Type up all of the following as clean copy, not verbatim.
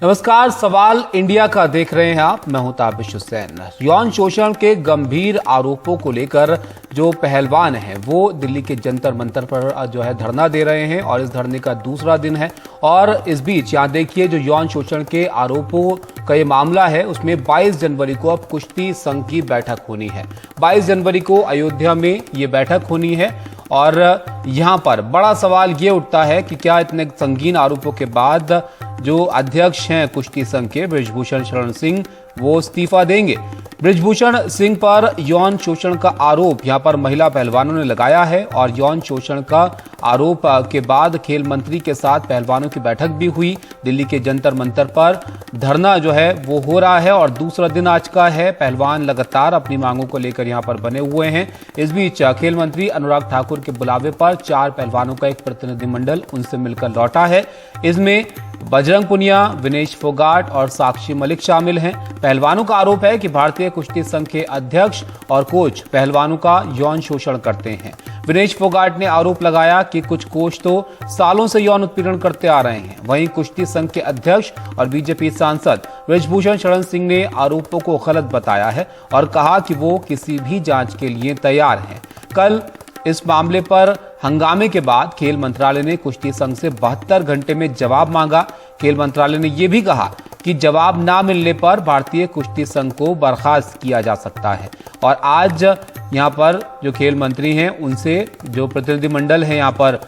नमस्कार, सवाल इंडिया का देख रहे हैं आप। मैं हूं ताबिश हुसैन। यौन शोषण के गंभीर आरोपों को लेकर जो पहलवान हैं वो दिल्ली के जंतर मंतर पर जो है धरना दे रहे हैं और इस धरने का दूसरा दिन है। और इस बीच यहाँ देखिए, जो यौन शोषण के आरोपों का ये मामला है उसमें 22 जनवरी को अब कुश्ती संघ की बैठक होनी है। 22 जनवरी को अयोध्या में ये बैठक होनी है और यहाँ पर बड़ा सवाल ये उठता है कि क्या इतने संगीन आरोपों के बाद जो अध्यक्ष हैं कुश्ती संघ के बृजभूषण शरण सिंह वो इस्तीफा देंगे। बृजभूषण सिंह पर यौन शोषण का आरोप यहां पर महिला पहलवानों ने लगाया है और यौन शोषण का आरोप के बाद खेल मंत्री के साथ पहलवानों की बैठक भी हुई। दिल्ली के जंतर मंतर पर धरना जो है वो हो रहा है और दूसरा दिन आज का है। पहलवान लगातार अपनी मांगों को लेकर यहां पर बने हुए हैं। इस बीच खेल मंत्री अनुराग ठाकुर के बुलावे पर 4 पहलवानों का एक प्रतिनिधिमंडल उनसे मिलकर लौटा है। इसमें बजरंग पुनिया, विनेश फोगाट और साक्षी मलिक शामिल हैं। पहलवानों का आरोप है कि भारतीय कुश्ती संघ के अध्यक्ष और कोच पहलवानों का यौन शोषण करते हैं। विनेश फोगाट ने आरोप लगाया कि कुछ कोच तो सालों से यौन उत्पीड़न करते आ रहे हैं। वहीं कुश्ती संघ के अध्यक्ष और बीजेपी सांसद बृजभूषण शरण सिंह ने आरोपों को गलत बताया है और कहा कि वो किसी भी जांच के लिए तैयार हैं। कल इस मामले पर हंगामे के बाद खेल मंत्रालय ने कुश्ती संघ से 72 घंटे में जवाब मांगा। खेल मंत्रालय ने यह भी कहा कि जवाब ना मिलने पर भारतीय कुश्ती संघ को बर्खास्त किया जा सकता है। और आज यहां पर जो खेल मंत्री हैं उनसे जो प्रतिनिधिमंडल है यहां पर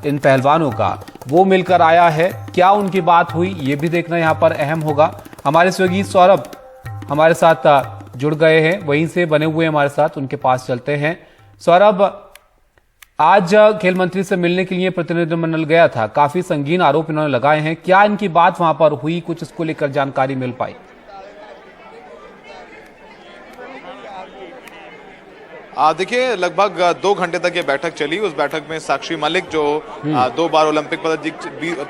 इन पहलवानों का वो मिलकर आया है। क्या उनकी बात हुई ये भी देखना यहां पर अहम होगा। हमारे सहयोगी सौरभ हमारे साथ जुड़ गए हैं, वहीं से बने हुए हमारे साथ, उनके पास चलते हैं। सौरभ, आज खेल मंत्री से मिलने के लिए प्रतिनिधिमंडल गया था, काफी संगीन आरोप इन्होंने लगाए हैं। क्या इनकी बात वहां पर हुई, कुछ इसको लेकर जानकारी मिल पाई? देखिए, लगभग 2 घंटे तक ये बैठक चली। उस बैठक में साक्षी मलिक जो 2 बार ओलंपिक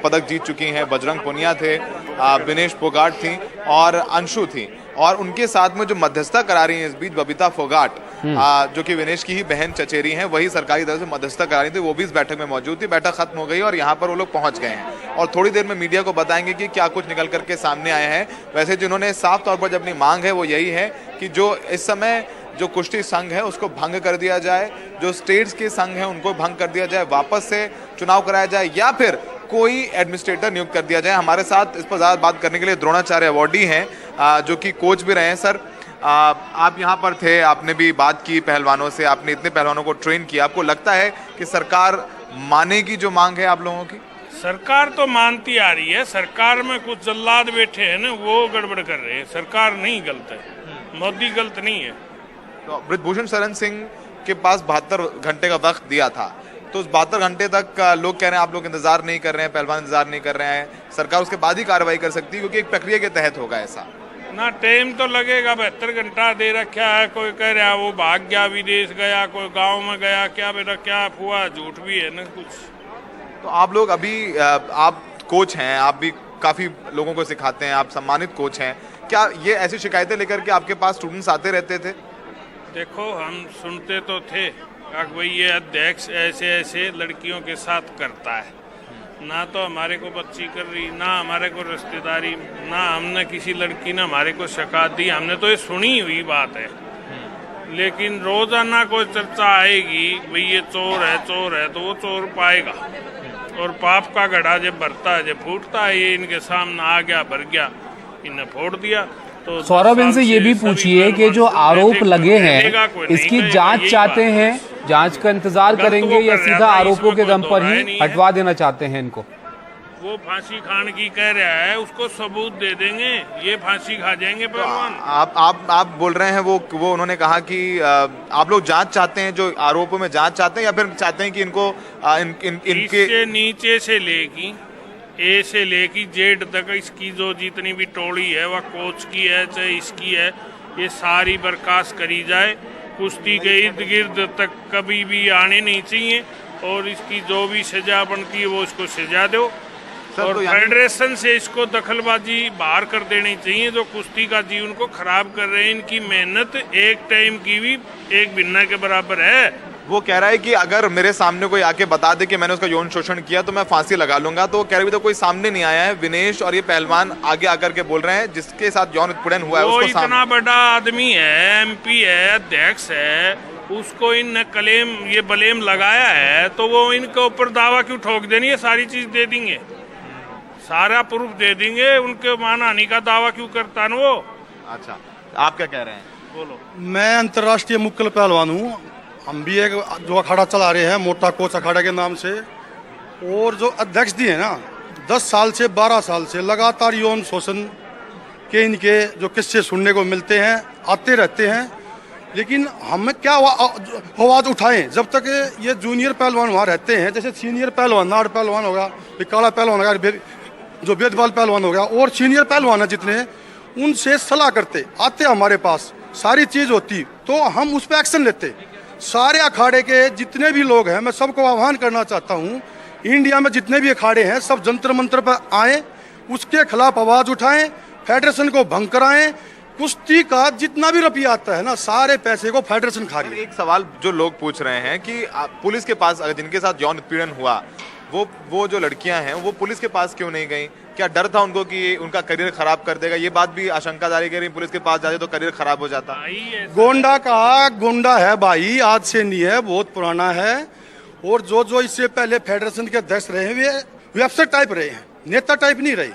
पदक जीत चुकी हैं, बजरंग पुनिया थे, विनेश फोगाट थी और अंशु थी, और उनके साथ में जो मध्यस्थता करा रही हैं इस बीच बबीता फोगाट, जो कि विनेश की ही बहन चचेरी हैं, वही सरकारी तरफ से मध्यस्थता करा रही थी, वो भी इस बैठक में मौजूद थी। बैठक खत्म हो गई और यहाँ पर वो लोग पहुंच गए हैं और थोड़ी देर में मीडिया को बताएंगे कि क्या कुछ निकल करके सामने आया है। वैसे जिन्होंने साफ तौर पर अपनी मांग है वो यही है कि जो इस समय जो कुश्ती संघ है उसको भंग कर दिया जाए, जो स्टेट्स के संघ है उनको भंग कर दिया जाए, वापस से चुनाव कराया जाए या फिर कोई एडमिनिस्ट्रेटर नियुक्त कर दिया जाए। हमारे साथ इस पर ज्यादा बात करने के लिए द्रोणाचार्य अवार्डी हैं, जो कि कोच भी रहे हैं। सर, आप यहाँ पर थे, आपने भी बात की पहलवानों से, आपने इतने पहलवानों को ट्रेन किया, आपको लगता है कि सरकार मानेगी जो मांग है आप लोगों की? सरकार तो मानती आ रही है। सरकार में कुछ जल्लाद बैठे हैं ना, वो गड़बड़ कर रहे हैं। सरकार नहीं गलत है, मोदी गलत नहीं है। तो बृजभूषण शरण सिंह के पास 72 घंटे का वक्त दिया था, तो उस 72 घंटे तक लोग कह रहे हैं आप लोग इंतजार नहीं कर रहे हैं, पहलवान इंतजार नहीं कर रहे हैं, सरकार उसके बाद ही कार्रवाई कर सकती है, क्योंकि एक प्रक्रिया के तहत होगा ऐसा ना। टाइम तो लगेगा, 72 घंटा दे रखा है। कोई कह रहा है वो भाग गया, विदेश गया, कोई गांव में गया, क्या बेटा क्या हुआ, झूठ भी है ना कुछ। तो आप लोग अभी, आप कोच हैं, आप भी काफी लोगों को सिखाते हैं, आप सम्मानित कोच हैं, क्या ये ऐसी शिकायतें लेकर के आपके पास स्टूडेंट्स आते रहते थे? देखो, हम सुनते तो थे भाई ये अध्यक्ष ऐसे ऐसे लड़कियों के साथ करता है, ना तो हमारे को बच्ची कर रही, ना हमारे को रिश्तेदारी, ना हमने किसी लड़की ने हमारे को शिकायत दी। हमने तो ये सुनी हुई बात है, लेकिन रोजाना कोई चर्चा आएगी भाई ये चोर है तो वो चोर पाएगा। और पाप का घड़ा जब भरता है, जब फूटता है, ये इनके सामने आ गया, भर गया, इन्हें फोड़ दिया। तो सौरभ, इनसे ये भी पूछिए कि जो आरोप लगे हैं इसकी जांच चाहते हैं, जांच का इंतजार करेंगे या सीधा आरोपों के दम पर ही हटवा देना चाहते हैं इनको? वो फांसी खाने की कह रहा है, उसको सबूत दे देंगे, ये फांसी खा जाएंगे पहलवान। आप बोल रहे हैं वो उन्होंने कहा कि आप लोग जांच चाहते हैं, जो आरोपों में जांच चाहते हैं, या फिर चाहते हैं कि इनको इनके नीचे से लेगी ए से लेके जेड तक इसकी जो जितनी भी टोली है, वह कोच की है चाहे इसकी है, ये सारी बर्खास्त करी जाए। कुश्ती के इर्द गिर्द तक कभी भी आने नहीं चाहिए और इसकी जो भी सजा बनती है वो इसको सजा दो। और तो फेडरेशन से इसको दखलबाजी बाहर कर देनी चाहिए। जो कुश्ती का जीवन को खराब कर रहे हैं, इनकी मेहनत एक टाइम की भी एक भिन्ना के बराबर है। वो कह रहा है कि अगर मेरे सामने कोई आके बता दे कि मैंने उसका यौन शोषण किया तो मैं फांसी लगा लूंगा। तो वो कह रहे अभी तो कोई सामने नहीं आया है। विनेश और ये पहलवान आगे आकर के बोल रहे हैं जिसके साथ यौन उत्पीड़न हुआ है वो उसको इतना बड़ा आदमी है, MP है, अध्यक्ष है, उसको इन क्लेम ये ब्लेम लगाया है तो वो इनके ऊपर दावा क्यों ठोक देनी है? सारी चीज दे देंगे, सारा प्रूफ दे देंगे, उनके मानहानि का दावा क्यों करता है वो? अच्छा, आप क्या कह रहे हैं? बोलो। मैं अंतर्राष्ट्रीय मुक्केबाज पहलवान हूँ। हम भी एक जो अखाड़ा चला रहे हैं मोटा कोच अखाड़ा के नाम से, और जो अध्यक्ष जी है ना 10 साल से 12 साल से लगातार यौन शोषण के इनके जो किस्से सुनने को मिलते हैं, आते रहते हैं। लेकिन हम क्या आवाज़ उठाएं जब तक ये जूनियर पहलवान वहाँ रहते हैं। जैसे सीनियर पहलवान नाड़ पहलवान होगा, काला पहलवान होगा, जो बेदबाल पहलवान हो गया, और सीनियर पहलवान है जितने, उनसे सलाह करते आते हमारे पास, सारी चीज़ होती तो हम उस पर एक्शन लेते। सारे अखाड़े के जितने भी लोग हैं, मैं सबको आह्वान करना चाहता हूँ, इंडिया में जितने भी अखाड़े हैं सब जंतर मंतर पर आए, उसके खिलाफ आवाज़ उठाएं, फेडरेशन को भंग कराएं। कुश्ती का जितना भी रुपया आता है ना, सारे पैसे को फेडरेशन खा रही है। एक सवाल जो लोग पूछ रहे हैं कि पुलिस के पास जिनके साथ यौन उत्पीड़न हुआ वो जो लड़कियां हैं वो पुलिस के पास क्यों नहीं गई? क्या डर था उनको कि उनका करियर खराब कर देगा? ये बात भी आशंका जारी करी, पुलिस के पास जाते तो करियर खराब हो जाता। गोंडा का गुंडा है भाई, आज से नहीं है, बहुत पुराना है। और जो इससे पहले फेडरेशन के अध्यक्ष रहे वे अफसर टाइप रहे हैं, नेता टाइप नहीं रहे।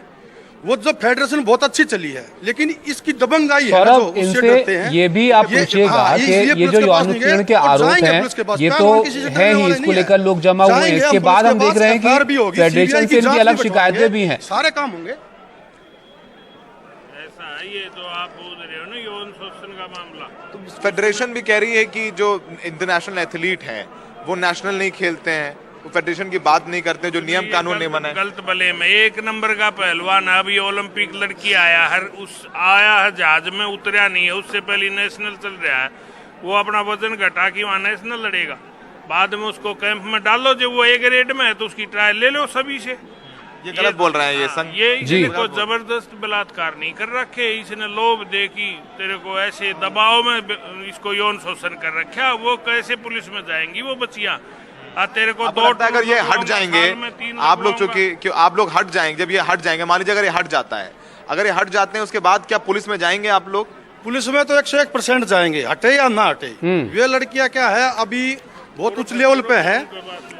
वो जो फेडरेशन बहुत अच्छी चली है, लेकिन इसकी दबंगाई है ना, जो उससे डरते हैं। ये भी आप पूछिएगा कि ये जो यौन उत्पीड़न के आरोप हैं ये तो है ही, इसको लेकर लोग जमा हुए हैं। इसके बाद हम देख रहे हैं कि फेडरेशन से इनकी अलग शिकायतें भी हैं। सारे काम होंगे। ऐसा है, ये तो आप बोल रहे हो ना यौन शोषण का मामला। तो फेडरेशन भी कह रही है कि जो इंटरनेशनल एथलीट हैं वो नेशनल नहीं खेलते हैं, फेडरेशन की बात नहीं करते, जो नियम कानून नहीं बना है। गलत भले में एक नंबर का पहलवान है, अभी ओलंपिक लड़की आया आया है, जहाज में उतरा नहीं है, उससे पहले नेशनल चल रहा है। वो अपना वजन घटा के वहाँ नेशनल लड़ेगा, बाद में उसको कैंप में डालो। जब वो A ग्रेड में है तो उसकी ट्रायल ले लो सभी से। ये गलत बोल रहे हैं ये संघ। ये इसने को जबरदस्त बलात्कार नहीं कर रखे, इसने लोभ दे की तेरे को ऐसे दबाव में इसको यौन शोषण कर रखा। वो कैसे पुलिस में जाएंगी वो बच्चियां? तेरे को आपको लगता है अगर ये हट जाएंगे, आप लोग चूंकि आप लोग हट जाएंगे, जब ये हट जाएंगे, मान लीजिए अगर ये हट जाता है, अगर ये हट जाते हैं उसके बाद क्या पुलिस में जाएंगे आप लोग? पुलिस में तो 101% जाएंगे, हटे या ना हटे। वे लड़कियां क्या है अभी बहुत उच्च लेवल पे है,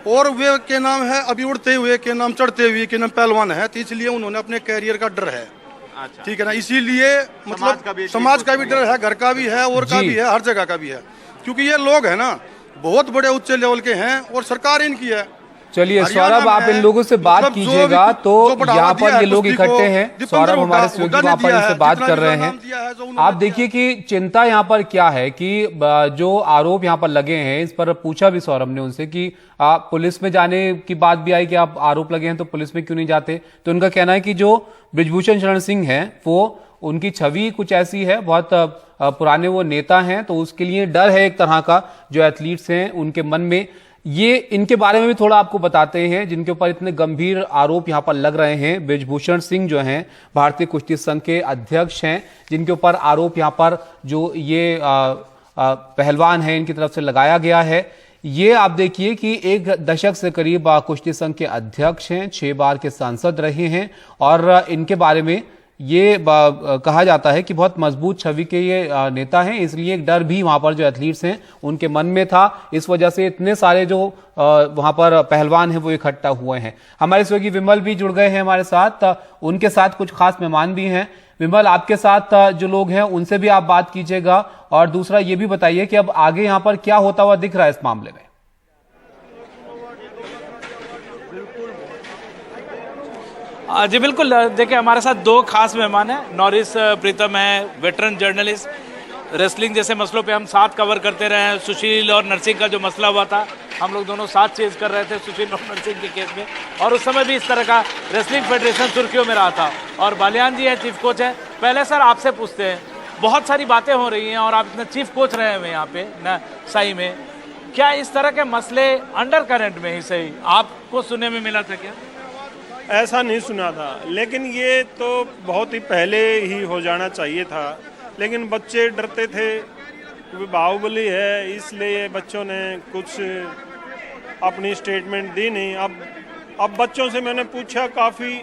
और वे के नाम है अभी उड़ते हुए के नाम, चढ़ते हुए के नाम पहलवान है, तो इसलिए उन्होंने अपने कैरियर का डर है। ठीक है ना, इसीलिए मतलब समाज का भी डर है, घर का भी है, और का भी है, हर जगह का भी है। क्योंकि ये लोग है ना बहुत बड़े उच्च लेवल के हैं और सरकार इनकी है। चलिए सौरभ, आप इन लोगों से बात कीजिएगा। तो यहाँ पर ये लोग इकट्ठे हैं, सौरभ हमारे सहयोगी वहाँ पर इनसे बात कर रहे हैं। आप देखिए कि चिंता यहाँ पर क्या है कि जो आरोप यहाँ पर लगे हैं, इस पर पूछा भी सौरभ ने उनसे कि आप पुलिस में जाने की बात भी आई कि आप आरोप लगे हैं तो पुलिस में क्यों नहीं जाते। तो उनका कहना है कि जो बृजभूषण शरण सिंह है वो उनकी छवि कुछ ऐसी है, बहुत पुराने वो नेता हैं, तो उसके लिए डर है एक तरह का जो एथलीट्स हैं उनके मन में। ये इनके बारे में भी थोड़ा आपको बताते हैं जिनके ऊपर इतने गंभीर आरोप यहाँ पर लग रहे हैं। बृजभूषण सिंह जो हैं भारतीय कुश्ती संघ के अध्यक्ष हैं, जिनके ऊपर आरोप यहाँ पर जो ये पहलवान है इनकी तरफ से लगाया गया है। ये आप देखिए कि 1 दशक से करीब कुश्ती संघ के अध्यक्ष हैं, 6 बार के सांसद रहे हैं, और इनके बारे में ये कहा जाता है कि बहुत मजबूत छवि के ये नेता हैं। इसलिए एक डर भी वहां पर जो एथलीट्स हैं उनके मन में था, इस वजह से इतने सारे जो वहां पर पहलवान हैं वो इकट्ठा हुए हैं। हमारे सहयोगी विमल भी जुड़ गए हैं हमारे साथ, उनके साथ कुछ खास मेहमान भी हैं। विमल, आपके साथ जो लोग हैं उनसे भी आप बात कीजिएगा, और दूसरा ये भी बताइए कि अब आगे यहाँ पर क्या होता हुआ दिख रहा है इस मामले में। जी बिल्कुल, देखिए हमारे साथ 2 खास मेहमान हैं। नॉरिस प्रीतम है, वेटरन जर्नलिस्ट, रेसलिंग जैसे मसलों पे हम साथ कवर करते रहे हैं। सुशील और नरसिंह का जो मसला हुआ था, हम लोग दोनों साथ चेज कर रहे थे सुशील और नरसिंह के केस में, और उस समय भी इस तरह का रेसलिंग फेडरेशन सुर्खियों में रहा था। और बालियान जी हैं, चीफ कोच हैं। पहले सर आपसे पूछते हैं, बहुत सारी बातें हो रही हैं और आप इतना चीफ कोच रहे हुए यहाँ पे न साई में, क्या इस तरह के मसले अंडर करंट में ही सही आपको सुनने में मिला था क्या? ऐसा नहीं सुना था, लेकिन ये तो बहुत ही पहले ही हो जाना चाहिए था। लेकिन बच्चे डरते थे, क्योंकि बाहुबली है इसलिए बच्चों ने कुछ अपनी स्टेटमेंट दी नहीं। अब बच्चों से मैंने पूछा, काफ़ी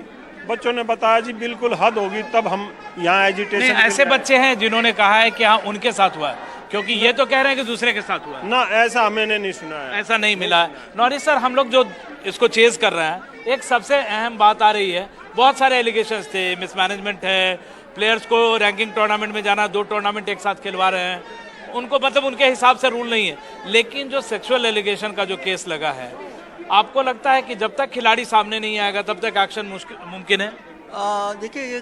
बच्चों ने बताया जी बिल्कुल हद होगी तब हम यहाँ एजिटेशन। ऐसे बच्चे हैं जिन्होंने कहा है कि हाँ उनके साथ हुआ है, क्योंकि ये तो कह रहे हैं कि दूसरे के साथ हुआ है। ना, ऐसा मैंने नहीं सुना है, ऐसा नहीं मिला है। नॉरिस सर, हम लोग जो इसको चेज कर रहे हैं, एक सबसे अहम बात आ रही है, बहुत सारे एलिगेशंस थे, मिसमैनेजमेंट है, प्लेयर्स को रैंकिंग टूर्नामेंट में जाना, 2 टूर्नामेंट एक साथ खिलवा रहे हैं, उनको मतलब उनके हिसाब से रूल नहीं है। लेकिन जो सेक्सुअल एलिगेशन का जो केस लगा है, आपको लगता है कि जब तक खिलाड़ी सामने नहीं आएगा तब तक एक्शन मुमकिन है? देखिए, ये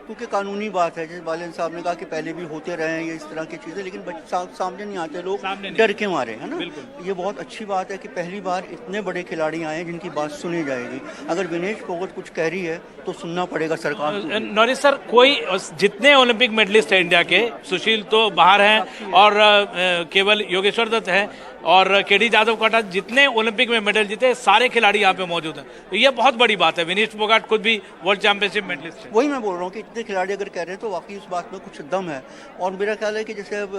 क्योंकि कानूनी बात है, जैसे बालन साहब ने कहा कि पहले भी होते रहे हैं ये इस तरह की चीज़ें, लेकिन सामने नहीं आते, लोग डर के मारे, है ना। ये बहुत अच्छी बात है कि पहली बार इतने बड़े खिलाड़ी आए जिनकी बात सुनी जाएगी। अगर विनेश फोगाट कुछ कह रही है तो सुनना पड़ेगा सरकार को। नॉरिस सर, कोई जितने ओलंपिक मेडलिस्ट हैं इंडिया के, सुशील तो बाहर हैं और केवल योगेश्वर दत्त हैं और केडी जाधव कोटा, जितने ओलंपिक में मेडल जीते सारे खिलाड़ी यहाँ पे मौजूद हैं, तो ये बहुत बड़ी बात है। विनेश फोगाट खुद भी वर्ल्ड चैंपियनशिप मेडलिस्ट है। वही मैं बोल रहा हूँ कि इतने खिलाड़ी अगर कह रहे हैं तो वाकई इस बात में कुछ दम है। और मेरा ख्याल है कि जैसे अब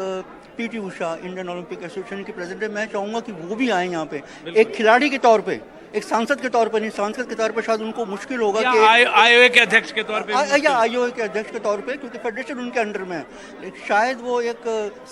PT Usha Indian Olympic association की प्रेसिडेंट है, मैं चाहूँगा कि वो भी आए यहाँ पे एक खिलाड़ी के तौर पे, एक सांसद के तौर पर नहीं, सांसद के तौर पर शायद उनको मुश्किल होगा कि आईओए के अध्यक्ष के तौर पे, या आईओए के अध्यक्ष के तौर पे, क्योंकि फेडरेशन उनके अंडर में है, शायद वो एक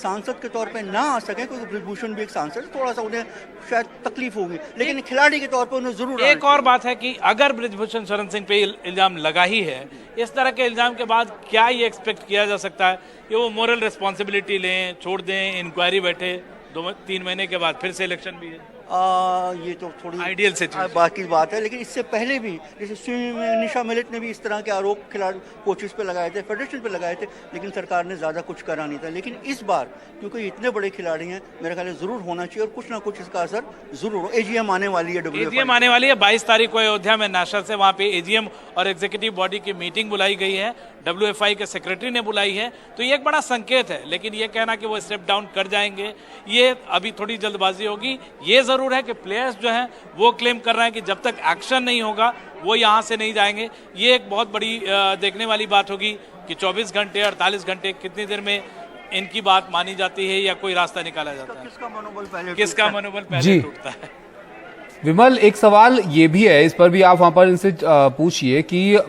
सांसद के तौर पे ना आ सके, क्योंकि ब्रिजभूषण भी एक सांसद है, थोड़ा सा उन्हें शायद तकलीफ होगी, लेकिन खिलाड़ी के तौर पर उन्हें जरूर। एक और बात है कि अगर ब्रिजभूषण शरण सिंह पे इल्जाम लगा ही है, इस तरह के इल्जाम के बाद क्या ये एक्सपेक्ट किया जा सकता है कि वो मोरल रिस्पॉन्सिबिलिटी लें, छोड़ दें, इंक्वायरी बैठे, 2-3 महीने के बाद फिर से इलेक्शन भी है? ये तो थोड़ी आइडियल से बाकी बात है, लेकिन इससे पहले भी जैसे स्विमिंग में निशा मिलिट ने भी इस तरह के आरोप खिलाड़ी कोचेस पे लगाए थे, फेडरेशन पे लगाए थे, लेकिन सरकार ने ज़्यादा कुछ करा नहीं था। लेकिन इस बार क्योंकि इतने बड़े खिलाड़ी हैं, मेरा ख्याल है ज़रूर होना चाहिए और कुछ ना कुछ इसका असर ज़रूर हो। एजीएम आने वाली है, एजीएम आने वाली है 22 तारीख को अयोध्या में नेशनल से, वहाँ पे एजीएम और एग्जीक्यूटिव बॉडी की मीटिंग बुलाई गई है, WFI के सेक्रेटरी ने बुलाई है, तो ये एक बड़ा संकेत है। लेकिन ये कहना कि वो स्टेप डाउन कर जाएंगे, ये अभी थोड़ी जल्दबाजी होगी। ये ज़रूर है कि प्लेयर्स जो हैं वो क्लेम कर रहे हैं कि जब तक एक्शन नहीं होगा वो यहाँ से नहीं जाएंगे। ये एक बहुत बड़ी देखने वाली बात होगी कि 24 घंटे 48 घंटे कितनी देर में इनकी बात मानी जाती है या कोई रास्ता निकाला जाता है, किसका मनोबल पहले टूटता है। विमल, एक सवाल ये भी है, इस पर भी आप वहां पर इनसे पूछिए कि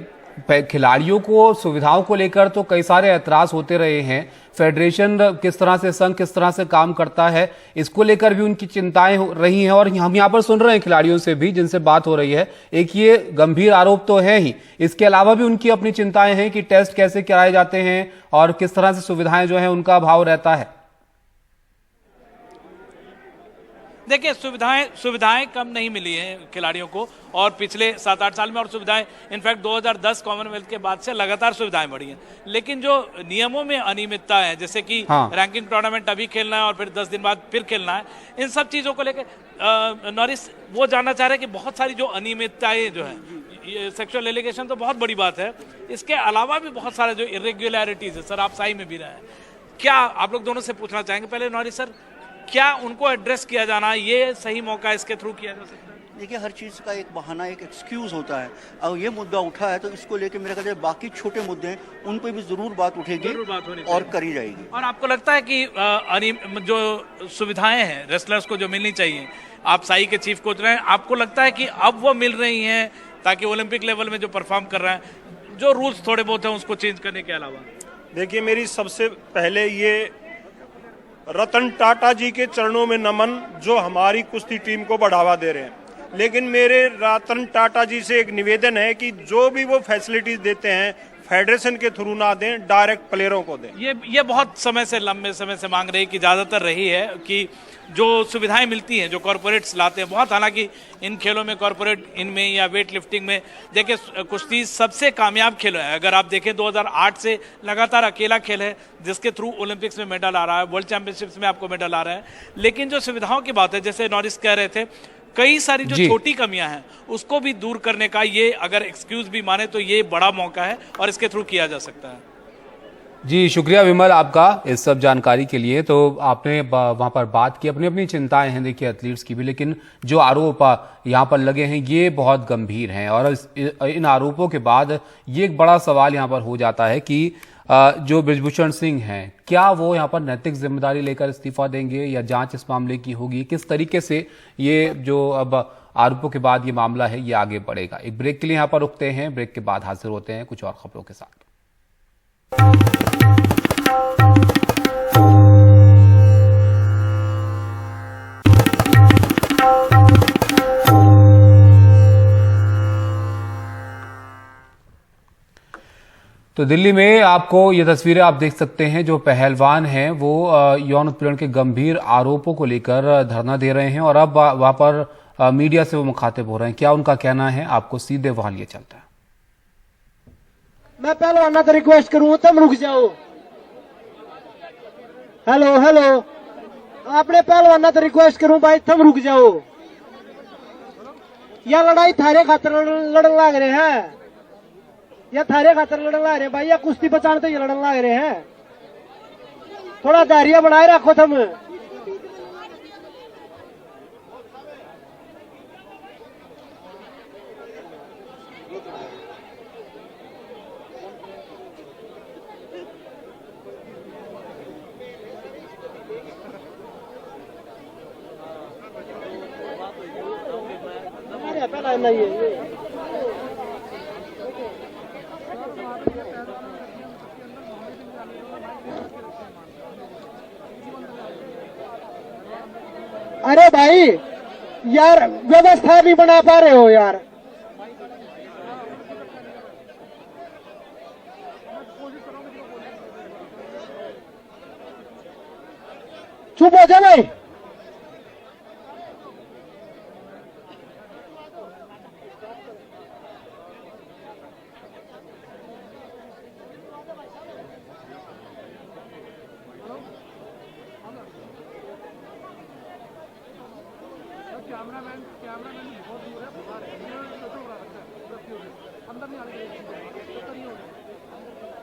खिलाड़ियों को सुविधाओं को लेकर तो कई सारे ऐतराज होते रहे हैं, फेडरेशन किस तरह से, संघ किस तरह से काम करता है, इसको लेकर भी उनकी चिंताएं रही हैं और हम यहाँ पर सुन रहे हैं खिलाड़ियों से भी जिनसे बात हो रही है। एक ये गंभीर आरोप तो है ही, इसके अलावा भी उनकी अपनी चिंताएं हैं कि टेस्ट कैसे कराए जाते हैं और किस तरह से सुविधाएं जो है उनका अभाव रहता है। देखिए, सुविधाएं कम नहीं मिली हैं खिलाड़ियों को, और पिछले 7-8 साल में और सुविधाएं, इनफैक्ट 2010 कॉमनवेल्थ के बाद से लगातार सुविधाएं बढ़ी हैं। लेकिन जो नियमों में अनियमितता है, जैसे कि रैंकिंग टूर्नामेंट अभी खेलना है और फिर 10 दिन बाद फिर खेलना है, इन सब चीज़ों को लेकर नॉरिस वो जानना चाह रहे हैं कि बहुत सारी जो अनियमितताएं जो है, सेक्सुअल एलिगेशन तो बहुत बड़ी बात है, इसके अलावा भी बहुत सारे जो इरेगुलरिटीज है, सर आप सही में भी रहे हैं, क्या आप लोग दोनों से पूछना चाहेंगे पहले नॉरिस सर, क्या उनको एड्रेस किया जाना, ये सही मौका इसके थ्रू किया जा सकता है? देखिए, हर चीज़ का एक बहाना, एक एक्सक्यूज़ होता है। अब ये मुद्दा उठा है तो इसको लेके मेरा ख्याल है बाकी छोटे मुद्दे हैं उन पर भी ज़रूर बात उठेगी और करी जाएगी। और आपको लगता है कि जो सुविधाएं हैं रेसलर्स को जो मिलनी चाहिए, आप साई के चीफ कोच रहे हैं, आपको लगता है कि अब वो मिल रही हैं ताकि ओलंपिक लेवल में जो परफॉर्म कर रहे हैं, जो रूल्स थोड़े बहुत हैं उसको चेंज करने के अलावा? देखिए, मेरी सबसे पहले ये रतन टाटा जी के चरणों में नमन, जो हमारी कुश्ती टीम को बढ़ावा दे रहे हैं। लेकिन मेरे रतन टाटा जी से एक निवेदन है कि जो भी वो फैसिलिटीज देते हैं फेडरेशन के थ्रू ना दें, डायरेक्ट प्लेयरों को दें। ये बहुत समय से, लंबे समय से मांग रही कि ज़्यादातर रही है कि जो सुविधाएं मिलती हैं, जो कॉरपोरेट्स लाते हैं बहुत, हालांकि इन खेलों में कॉरपोरेट इनमें या वेट लिफ्टिंग में, देखिए कुश्ती सबसे कामयाब खेल है। अगर आप देखें 2008 से लगातार अकेला खेल है जिसके थ्रू ओलंपिक्स में मेडल आ रहा है, वर्ल्ड चैंपियनशिप्स में आपको मेडल आ रहा है। लेकिन जो सुविधाओं की बात है, जैसे नॉरिस कह रहे थे, कई सारी जो छोटी कमियां हैं उसको भी दूर करने का, ये अगर एक्सक्यूज भी माने तो ये बड़ा मौका है और इसके थ्रू किया जा सकता है। जी, शुक्रिया विमल आपका इस सब जानकारी के लिए। तो आपने वहां पर बात की, अपनी अपनी चिंताएं हैं देखिए एथलीट्स की भी, लेकिन जो आरोप यहाँ पर लगे हैं ये बहुत गंभीर हैं और इन आरोपों के बाद ये एक बड़ा सवाल यहाँ पर हो जाता है कि जो बृजभूषण सिंह हैं, क्या वो यहाँ पर नैतिक जिम्मेदारी लेकर इस्तीफा देंगे या जांच इस मामले की होगी? किस तरीके से ये जो अब आरोपों के बाद ये मामला है ये आगे बढ़ेगा? एक ब्रेक के लिए यहाँ पर रुकते हैं, ब्रेक के बाद हाजिर होते हैं कुछ और खबरों के साथ। तो दिल्ली में आपको ये तस्वीरें आप देख सकते हैं, जो पहलवान हैं वो यौन उत्पीड़न के गंभीर आरोपों को लेकर धरना दे रहे हैं और अब वहां पर मीडिया से वो मुखातिब हो रहे हैं। क्या उनका कहना है, आपको सीधे वहां लिए चलता है। मैं पहलवाना तो रिक्वेस्ट करूं, तुम रुक जाओ। हेलो हेलो, आपने पहलवाना तो रिक्वेस्ट करूं भाई, तुम रुक जाओ। यह लड़ाई थारे खातर लड़न लाग रहे हैं, या थारे खातर लड़न लाग रहे हैं भाई, या कुश्ती बचाने तो ये लड़न लाग रहे हैं। थोड़ा धैर्य बनाए रखो तुम। पहला नहीं है अरे भाई यार, व्यवस्था नहीं बना पा रहे हो यार। चुप हो जा भाई।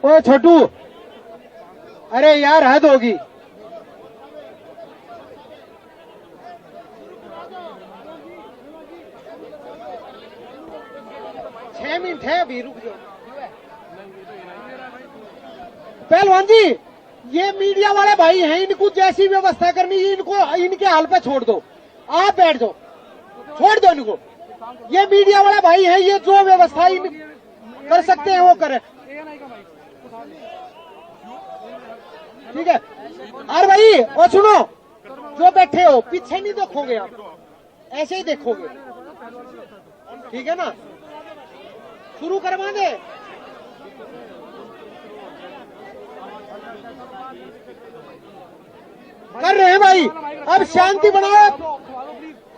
ओ छोटू, अरे यार हद होगी। 6 मिनट है अभी, रुक जाओ। पहलवान जी, ये मीडिया वाले भाई हैं, इनको जैसी व्यवस्था करनी है इनको इनके हाल पे छोड़ दो। आप बैठ जाओ, छोड़ दो इनको। ये मीडिया वाले भाई हैं, ये जो व्यवस्था इन कर सकते हैं वो करें, ठीक है। और भाई और सुनो, जो बैठे हो पीछे नहीं देखोगे आप, ऐसे ही देखोगे, ठीक है ना। शुरू करवा दे। कर रहे हैं भाई, अब शांति बनाओ,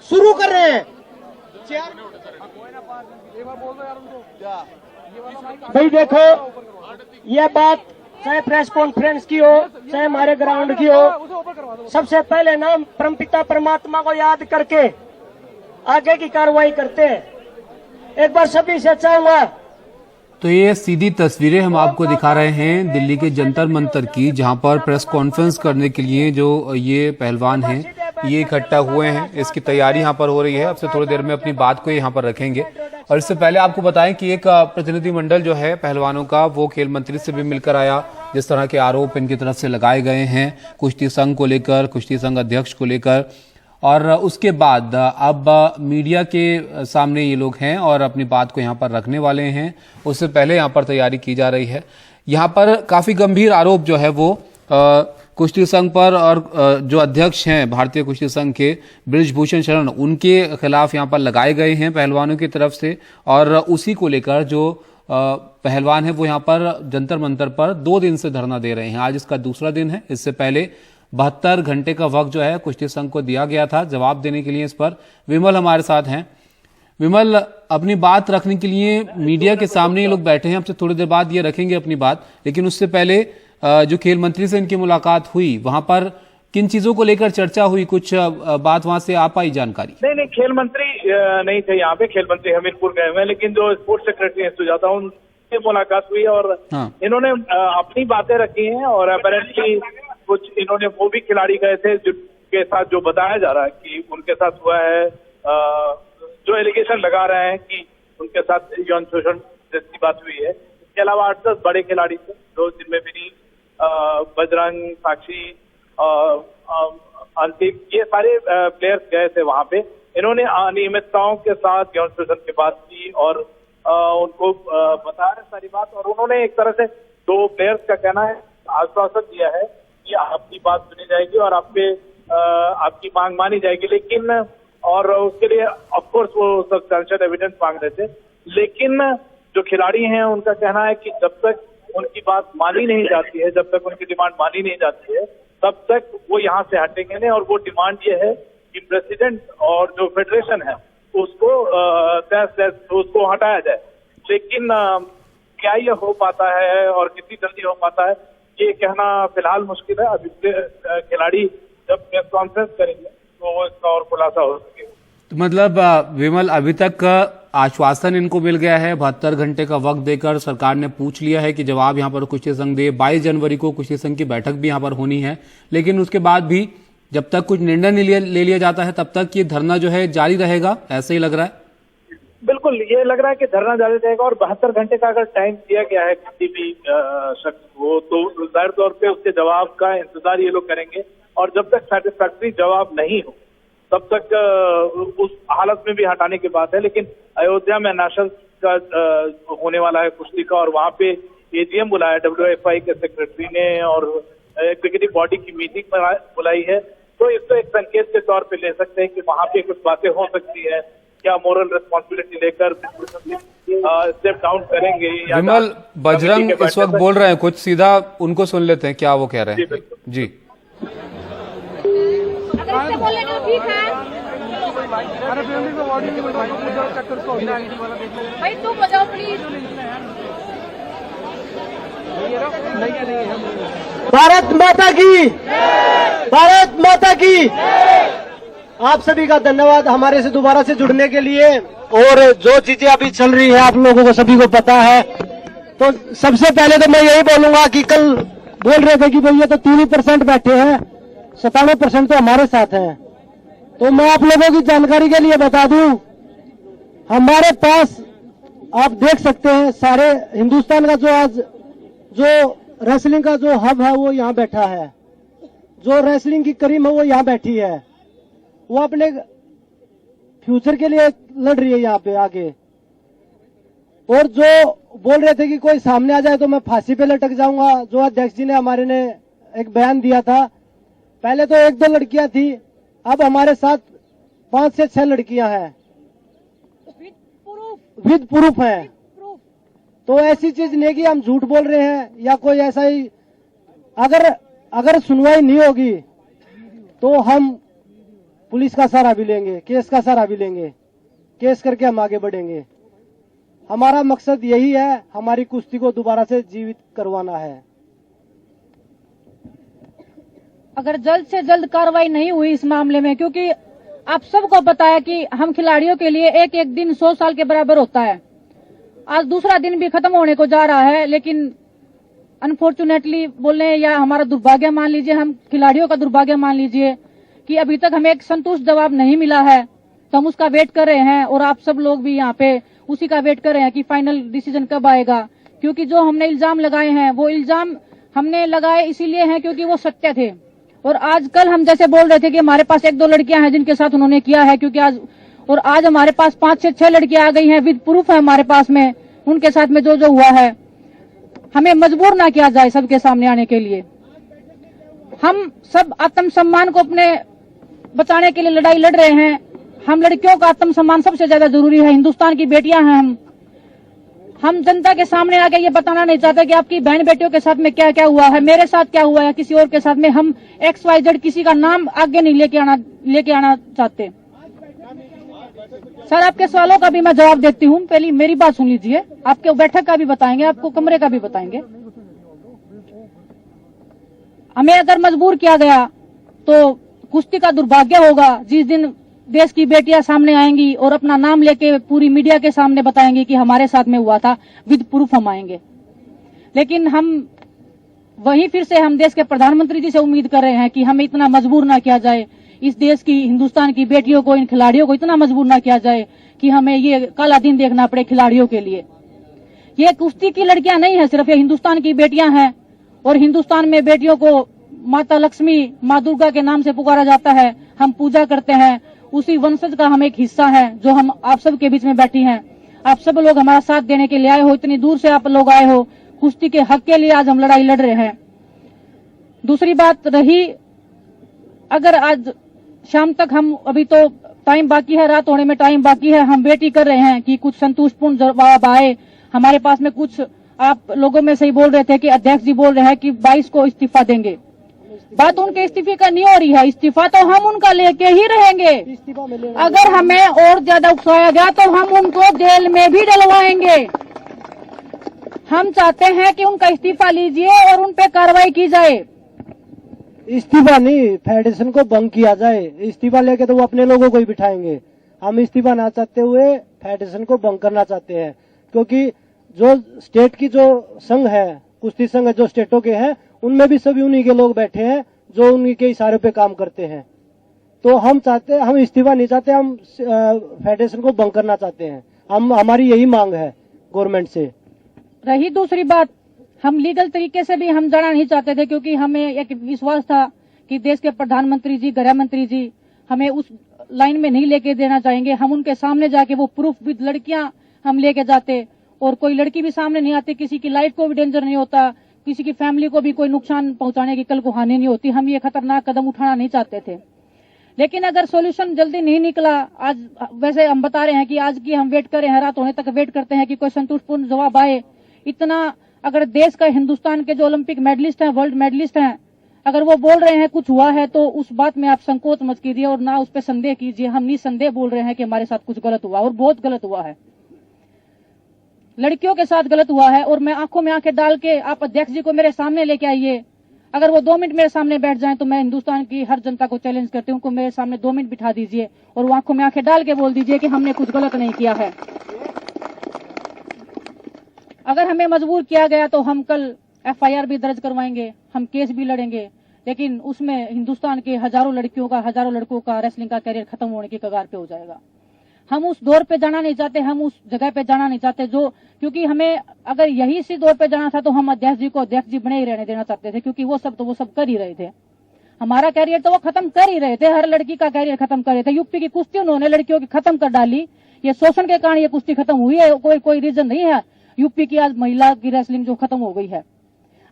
शुरू कर रहे हैं। भाई देखो, यह बात चाहे प्रेस कॉन्फ्रेंस की हो चाहे हमारे ग्राउंड की हो, सबसे पहले ना परमपिता परमात्मा को याद करके आगे की कार्रवाई करते हैं। एक बार सभी से चाहूंगा। तो ये सीधी तस्वीरें हम आपको दिखा रहे हैं दिल्ली के जंतर मंतर की, जहां पर प्रेस कॉन्फ्रेंस करने के लिए जो ये पहलवान हैं ये इकट्ठा हुए हैं। इसकी तैयारी यहाँ पर हो रही है। अब से थोड़ी देर में अपनी बात को यहाँ पर रखेंगे। और इससे पहले आपको बताएं कि एक प्रतिनिधिमंडल जो है पहलवानों का, वो खेल मंत्री से भी मिलकर आया। जिस तरह के आरोप इनकी तरफ से लगाए गए हैं कुश्ती संघ को लेकर, कुश्ती संघ अध्यक्ष को लेकर, और उसके बाद अब मीडिया के सामने ये लोग हैं और अपनी बात को यहाँ पर रखने वाले हैं। उससे पहले यहाँ पर तैयारी की जा रही है। यहाँ पर काफी गंभीर आरोप जो है वो कुश्ती संघ पर, और जो अध्यक्ष हैं भारतीय कुश्ती संघ के बृजभूषण शरण, उनके खिलाफ यहाँ पर लगाए गए हैं पहलवानों की तरफ से। और उसी को लेकर जो पहलवान है वो यहाँ पर जंतर मंतर पर 2 दिन से धरना दे रहे हैं। आज इसका दूसरा दिन है। इससे पहले 72 घंटे का वक्त जो है कुश्ती संघ को दिया गया था जवाब देने के लिए। इस पर विमल हमारे साथ हैं। विमल, अपनी बात रखने के लिए मीडिया के सामने ये लोग बैठे हैं। हमसे थोड़ी देर बाद ये रखेंगे अपनी बात, लेकिन उससे पहले जो खेल मंत्री से इनकी मुलाकात हुई, वहां पर किन चीजों को लेकर चर्चा हुई, कुछ बात वहां से आ पाई जानकारी? नहीं, खेल मंत्री नहीं थे यहाँ पे। खेल मंत्री हमीरपुर गए हुए हैं, लेकिन जो स्पोर्ट्स सेक्रेटरी हैं सुजाता, उनसे मुलाकात हुई और इन्होंने अपनी बातें रखी हैं। और अपेरेंटली कुछ इन्होंने वो भी खिलाड़ी गए थे जिनके साथ जो बताया जा रहा है कि उनके साथ हुआ है, जो एलिगेशन लगा रहे हैं कि उनके साथ यौन शोषण जैसी बात हुई है। इसके अलावा 8-10 बड़े खिलाड़ी थे सिद्धू, जिनमें विनीत, बजरंग, साक्षी, अंतिम, ये सारे प्लेयर्स गए थे वहां पे। इन्होंने अनियमितताओं के साथ यौन शोषण की बात की और उनको बताया सारी बात, और उन्होंने एक तरह से 2 प्लेयर्स का कहना है, आश्वासन दिया है कि आपकी बात सुनी जाएगी और आपकी मांग मानी जाएगी, लेकिन और उसके लिए ऑफकोर्स वो सब्सटेंशियल एविडेंस मांग रहे थे, लेकिन जो खिलाड़ी हैं उनका कहना है कि जब तक उनकी बात मानी नहीं जाती है, जब तक उनकी डिमांड मानी नहीं जाती है, तब तक वो यहाँ से हटेंगे नहीं। और वो डिमांड ये है कि प्रेसिडेंट और जो फेडरेशन है उसको उसको हटाया जाए। लेकिन क्या ये हो पाता है और कितनी जल्दी हो पाता है, ये कहना फिलहाल मुश्किल है। अभी खिलाड़ी जब प्रेस कॉन्फ्रेंस करेंगे तो इसका और खुलासा हो सकेगा। तो मतलब विमल, अभी तक आश्वासन इनको मिल गया है, 72 घंटे का वक्त देकर सरकार ने पूछ लिया है कि जवाब यहाँ पर कुश्ती संघ दे। 22 जनवरी को कुश्ती संघ की बैठक भी यहाँ पर होनी है, लेकिन उसके बाद भी जब तक कुछ निर्णय नहीं ले लिया जाता है तब तक ये धरना जो है जारी रहेगा, ऐसे ही लग रहा है। बिल्कुल, ये लग रहा है कि धरना जारी रहेगा और 72 घंटे का अगर टाइम दिया गया है किसी भी शख्स को, तो जाहिर तौर पे उसके जवाब का इंतजार ये लोग करेंगे। और जब तक सेटिस्फैक्ट्री जवाब नहीं हो तब तक उस हालत में भी हटाने की बात है। लेकिन अयोध्या में नेशनल का होने वाला है कुश्ती का, और वहां पे एजीएम बुलाया WFI के सेक्रेटरी ने और एग्जीक्यूटिव बॉडी की मीटिंग बुलाई है, तो इसको एक संकेत के तौर पे ले सकते हैं कि वहां पे कुछ बातें हो सकती है। क्या मोरल रिस्पॉन्सिबिलिटी लेकर स्टेप डाउन करेंगे? विमल, बजरंग इस वक्त बोल रहे हैं कुछ, सीधा उनको सुन लेते हैं क्या वो कह रहे हैं। जी, बोले तो ठीक है भाई, तुम बजाओ प्लीज। भारत माता की, भारत माता की। आप सभी का धन्यवाद हमारे से दोबारा से जुड़ने के लिए। और जो चीजें अभी चल रही है आप लोगों को सभी को पता है। तो सबसे पहले तो मैं यही बोलूंगा कि कल बोल रहे थे कि भैया तो 3% बैठे हैं, 97% तो हमारे साथ हैं। तो मैं आप लोगों की जानकारी के लिए बता दूं, हमारे पास आप देख सकते हैं सारे हिंदुस्तान का जो आज जो रेसलिंग का जो हब है वो यहाँ बैठा है, जो रेसलिंग की करीम है वो यहाँ बैठी है, वो अपने फ्यूचर के लिए लड़ रही है यहाँ पे आगे। और जो बोल रहे थे कि कोई सामने आ जाए तो मैं फांसी पे लटक जाऊंगा, जो अध्यक्ष जी ने हमारे ने एक बयान दिया था, पहले तो 1-2 लड़कियां थी, अब हमारे साथ 5 से 6 लड़कियां हैं विद प्रूफ है। तो ऐसी चीज नहीं कि हम झूठ बोल रहे हैं या कोई ऐसा ही। अगर सुनवाई नहीं होगी तो हम पुलिस का सहारा भी लेंगे, केस का सहारा भी लेंगे, केस करके हम आगे बढ़ेंगे। हमारा मकसद यही है, हमारी कुश्ती को दोबारा से जीवित करवाना है। अगर जल्द से जल्द कार्रवाई नहीं हुई इस मामले में, क्योंकि आप सबको पता है कि हम खिलाड़ियों के लिए एक एक दिन 100 साल के बराबर होता है। आज दूसरा दिन भी खत्म होने को जा रहा है, लेकिन अनफॉर्चुनेटली बोलने या हमारा दुर्भाग्य मान लीजिए, हम खिलाड़ियों का दुर्भाग्य मान लीजिए कि अभी तक हमें एक संतुष्ट जवाब नहीं मिला है। तो हम उसका वेट कर रहे हैं और आप सब लोग भी यहाँ पे उसी का वेट कर रहे हैं कि फाइनल डिसीजन कब आएगा। क्योंकि जो हमने इल्जाम लगाए हैं वो इल्जाम हमने लगाए इसीलिए हैं क्योंकि वो सत्य थे। और आज कल हम जैसे बोल रहे थे कि हमारे पास 1-2 लड़कियां हैं जिनके साथ उन्होंने किया है, क्योंकि आज हमारे पास 5 से 6 लड़कियां आ गई हैं, विद प्रूफ है हमारे पास में, उनके साथ में जो जो हुआ है। हमें मजबूर ना किया जाए सबके सामने आने के लिए। हम सब आत्मसम्मान को अपने बचाने के लिए लड़ाई लड़ रहे हैं। हम लड़कियों का आत्मसम्मान सबसे ज्यादा जरूरी है, हिंदुस्तान की बेटियां हैं हम जनता के सामने आके ये बताना नहीं चाहते कि आपकी बहन बेटियों के साथ में क्या क्या हुआ है, मेरे साथ क्या हुआ है, किसी और के साथ में। हम XYZ किसी का नाम आगे नहीं लेके आना चाहते। सर, आपके सवालों का भी मैं जवाब देती हूँ। पहले मेरी बात सुन लीजिए, आपके बैठक का भी बताएंगे, आपको कमरे का भी बताएंगे। हमें अगर मजबूर किया गया तो कुश्ती का दुर्भाग्य होगा जिस दिन देश की बेटियां सामने आएंगी और अपना नाम लेके पूरी मीडिया के सामने बताएंगे कि हमारे साथ में हुआ था, विद प्रूफ हम आएंगे। लेकिन हम वहीं फिर से हम देश के प्रधानमंत्री जी से उम्मीद कर रहे हैं कि हमें इतना मजबूर ना किया जाए, इस देश की हिंदुस्तान की बेटियों को, इन खिलाड़ियों को इतना मजबूर ना किया जाए कि हमें ये काला दिन देखना पड़े खिलाड़ियों के लिए। ये कुश्ती की लड़कियां नहीं है सिर्फ, ये हिंदुस्तान की बेटियां हैं। और हिंदुस्तान में बेटियों को माता लक्ष्मी, माँ दुर्गा के नाम से पुकारा जाता है। हम पूजा करते हैं, उसी वंशज का हम एक हिस्सा है जो हम आप सब के बीच में बैठी हैं। आप सब लोग हमारा साथ देने के लिए आए हो, इतनी दूर से आप लोग आए हो, कुश्ती के हक के लिए आज हम लड़ाई लड़ रहे हैं। दूसरी बात रही, अगर आज शाम तक हम, अभी तो टाइम बाकी है, रात होने में टाइम बाकी है, हम वेट ही कर रहे हैं कि कुछ संतुष्टपूर्ण जवाब आए हमारे पास में। कुछ आप लोगों में से ही बोल रहे थे कि अध्यक्ष जी बोल रहे हैं कि 22 को इस्तीफा देंगे। बात उनके इस्तीफे का नहीं हो रही है, इस्तीफा तो हम उनका लेके ही रहेंगे। अगर हमें और ज्यादा उकसाया गया तो हम उनको जेल में भी डलवाएंगे। हम चाहते हैं कि उनका इस्तीफा लीजिए और उन पे कार्रवाई की जाए। इस्तीफा नहीं, फेडरेशन को भंग किया जाए। इस्तीफा लेके तो वो अपने लोगों को ही बिठाएंगे। हम इस्तीफा ना चाहते हुए फेडरेशन को भंग करना चाहते हैं, क्योंकि जो स्टेट की जो संघ है, कुश्ती संघ जो स्टेटों के हैं, उनमें भी सभी उन्हीं के लोग बैठे हैं जो उन्हीं के इशारे पे काम करते हैं। तो हम इस्तीफा नहीं चाहते, हम फेडरेशन को भंग करना चाहते हैं। हमारी यही मांग है गवर्नमेंट से। रही दूसरी बात, हम लीगल तरीके से भी हम जाना नहीं चाहते थे, क्योंकि हमें एक विश्वास था कि देश के प्रधानमंत्री जी, गृह मंत्री जी हमें उस लाइन में नहीं लेके देना चाहेंगे। हम उनके सामने जाके वो प्रूफ विद लड़कियां हम लेके जाते, और कोई लड़की भी सामने नहीं आती, किसी की लाइफ को भी डेंजर नहीं होता, किसी की फैमिली को भी कोई नुकसान पहुंचाने की कल को हानि नहीं होती। हम ये खतरनाक कदम उठाना नहीं चाहते थे। लेकिन अगर सॉल्यूशन जल्दी नहीं निकला, आज वैसे हम बता रहे हैं कि आज की हम वेट कर रहे हैं, रात होने तक वेट करते हैं कि कोई संतुष्टपूर्ण जवाब आए। इतना अगर देश का, हिंदुस्तान के जो ओलंपिक मेडलिस्ट हैं, वर्ल्ड मेडलिस्ट हैं, अगर वो बोल रहे हैं कुछ हुआ है, तो उस बात में आप संकोच मत कीजिए और ना उस पर संदेह कीजिए। हम निसंदेह बोल रहे हैं कि हमारे साथ कुछ गलत हुआ और बहुत गलत हुआ है, लड़कियों के साथ गलत हुआ है। और मैं आंखों में आंखें डाल के, आप अध्यक्ष जी को मेरे सामने लेके आइए, अगर वो 2 मिनट मेरे सामने बैठ जाएं तो मैं हिंदुस्तान की हर जनता को चैलेंज करती हूँ, उनको मेरे सामने 2 मिनट बिठा दीजिए और वो आंखों में आंखें डाल के बोल दीजिए कि हमने कुछ गलत नहीं किया है। अगर हमें मजबूर किया गया तो हम कल FIR भी दर्ज करवाएंगे, हम केस भी लड़ेंगे, लेकिन उसमें हिंदुस्तान के हजारों लड़कियों का, हजारों लड़कों का रेसलिंग का करियर खत्म होने की कगार पे हो जाएगा। हम उस दौर पे जाना नहीं चाहते, हम उस जगह पे जाना नहीं चाहते जो, क्योंकि हमें अगर यही इसी दौर पे जाना था तो हम अध्यक्ष जी को अध्यक्ष जी बने ही रहने देना चाहते थे, क्योंकि वो सब कर ही रहे थे। हमारा कैरियर तो वो खत्म कर ही रहे थे, हर लड़की का कैरियर खत्म कर रहे थे। यूपी की कुश्ती उन्होंने लड़कियों की खत्म कर डाली, ये शोषण के कारण ये कुश्ती खत्म हुई है, कोई रीजन नहीं है यूपी की आज महिला की रेसलिंग जो खत्म हो गई है।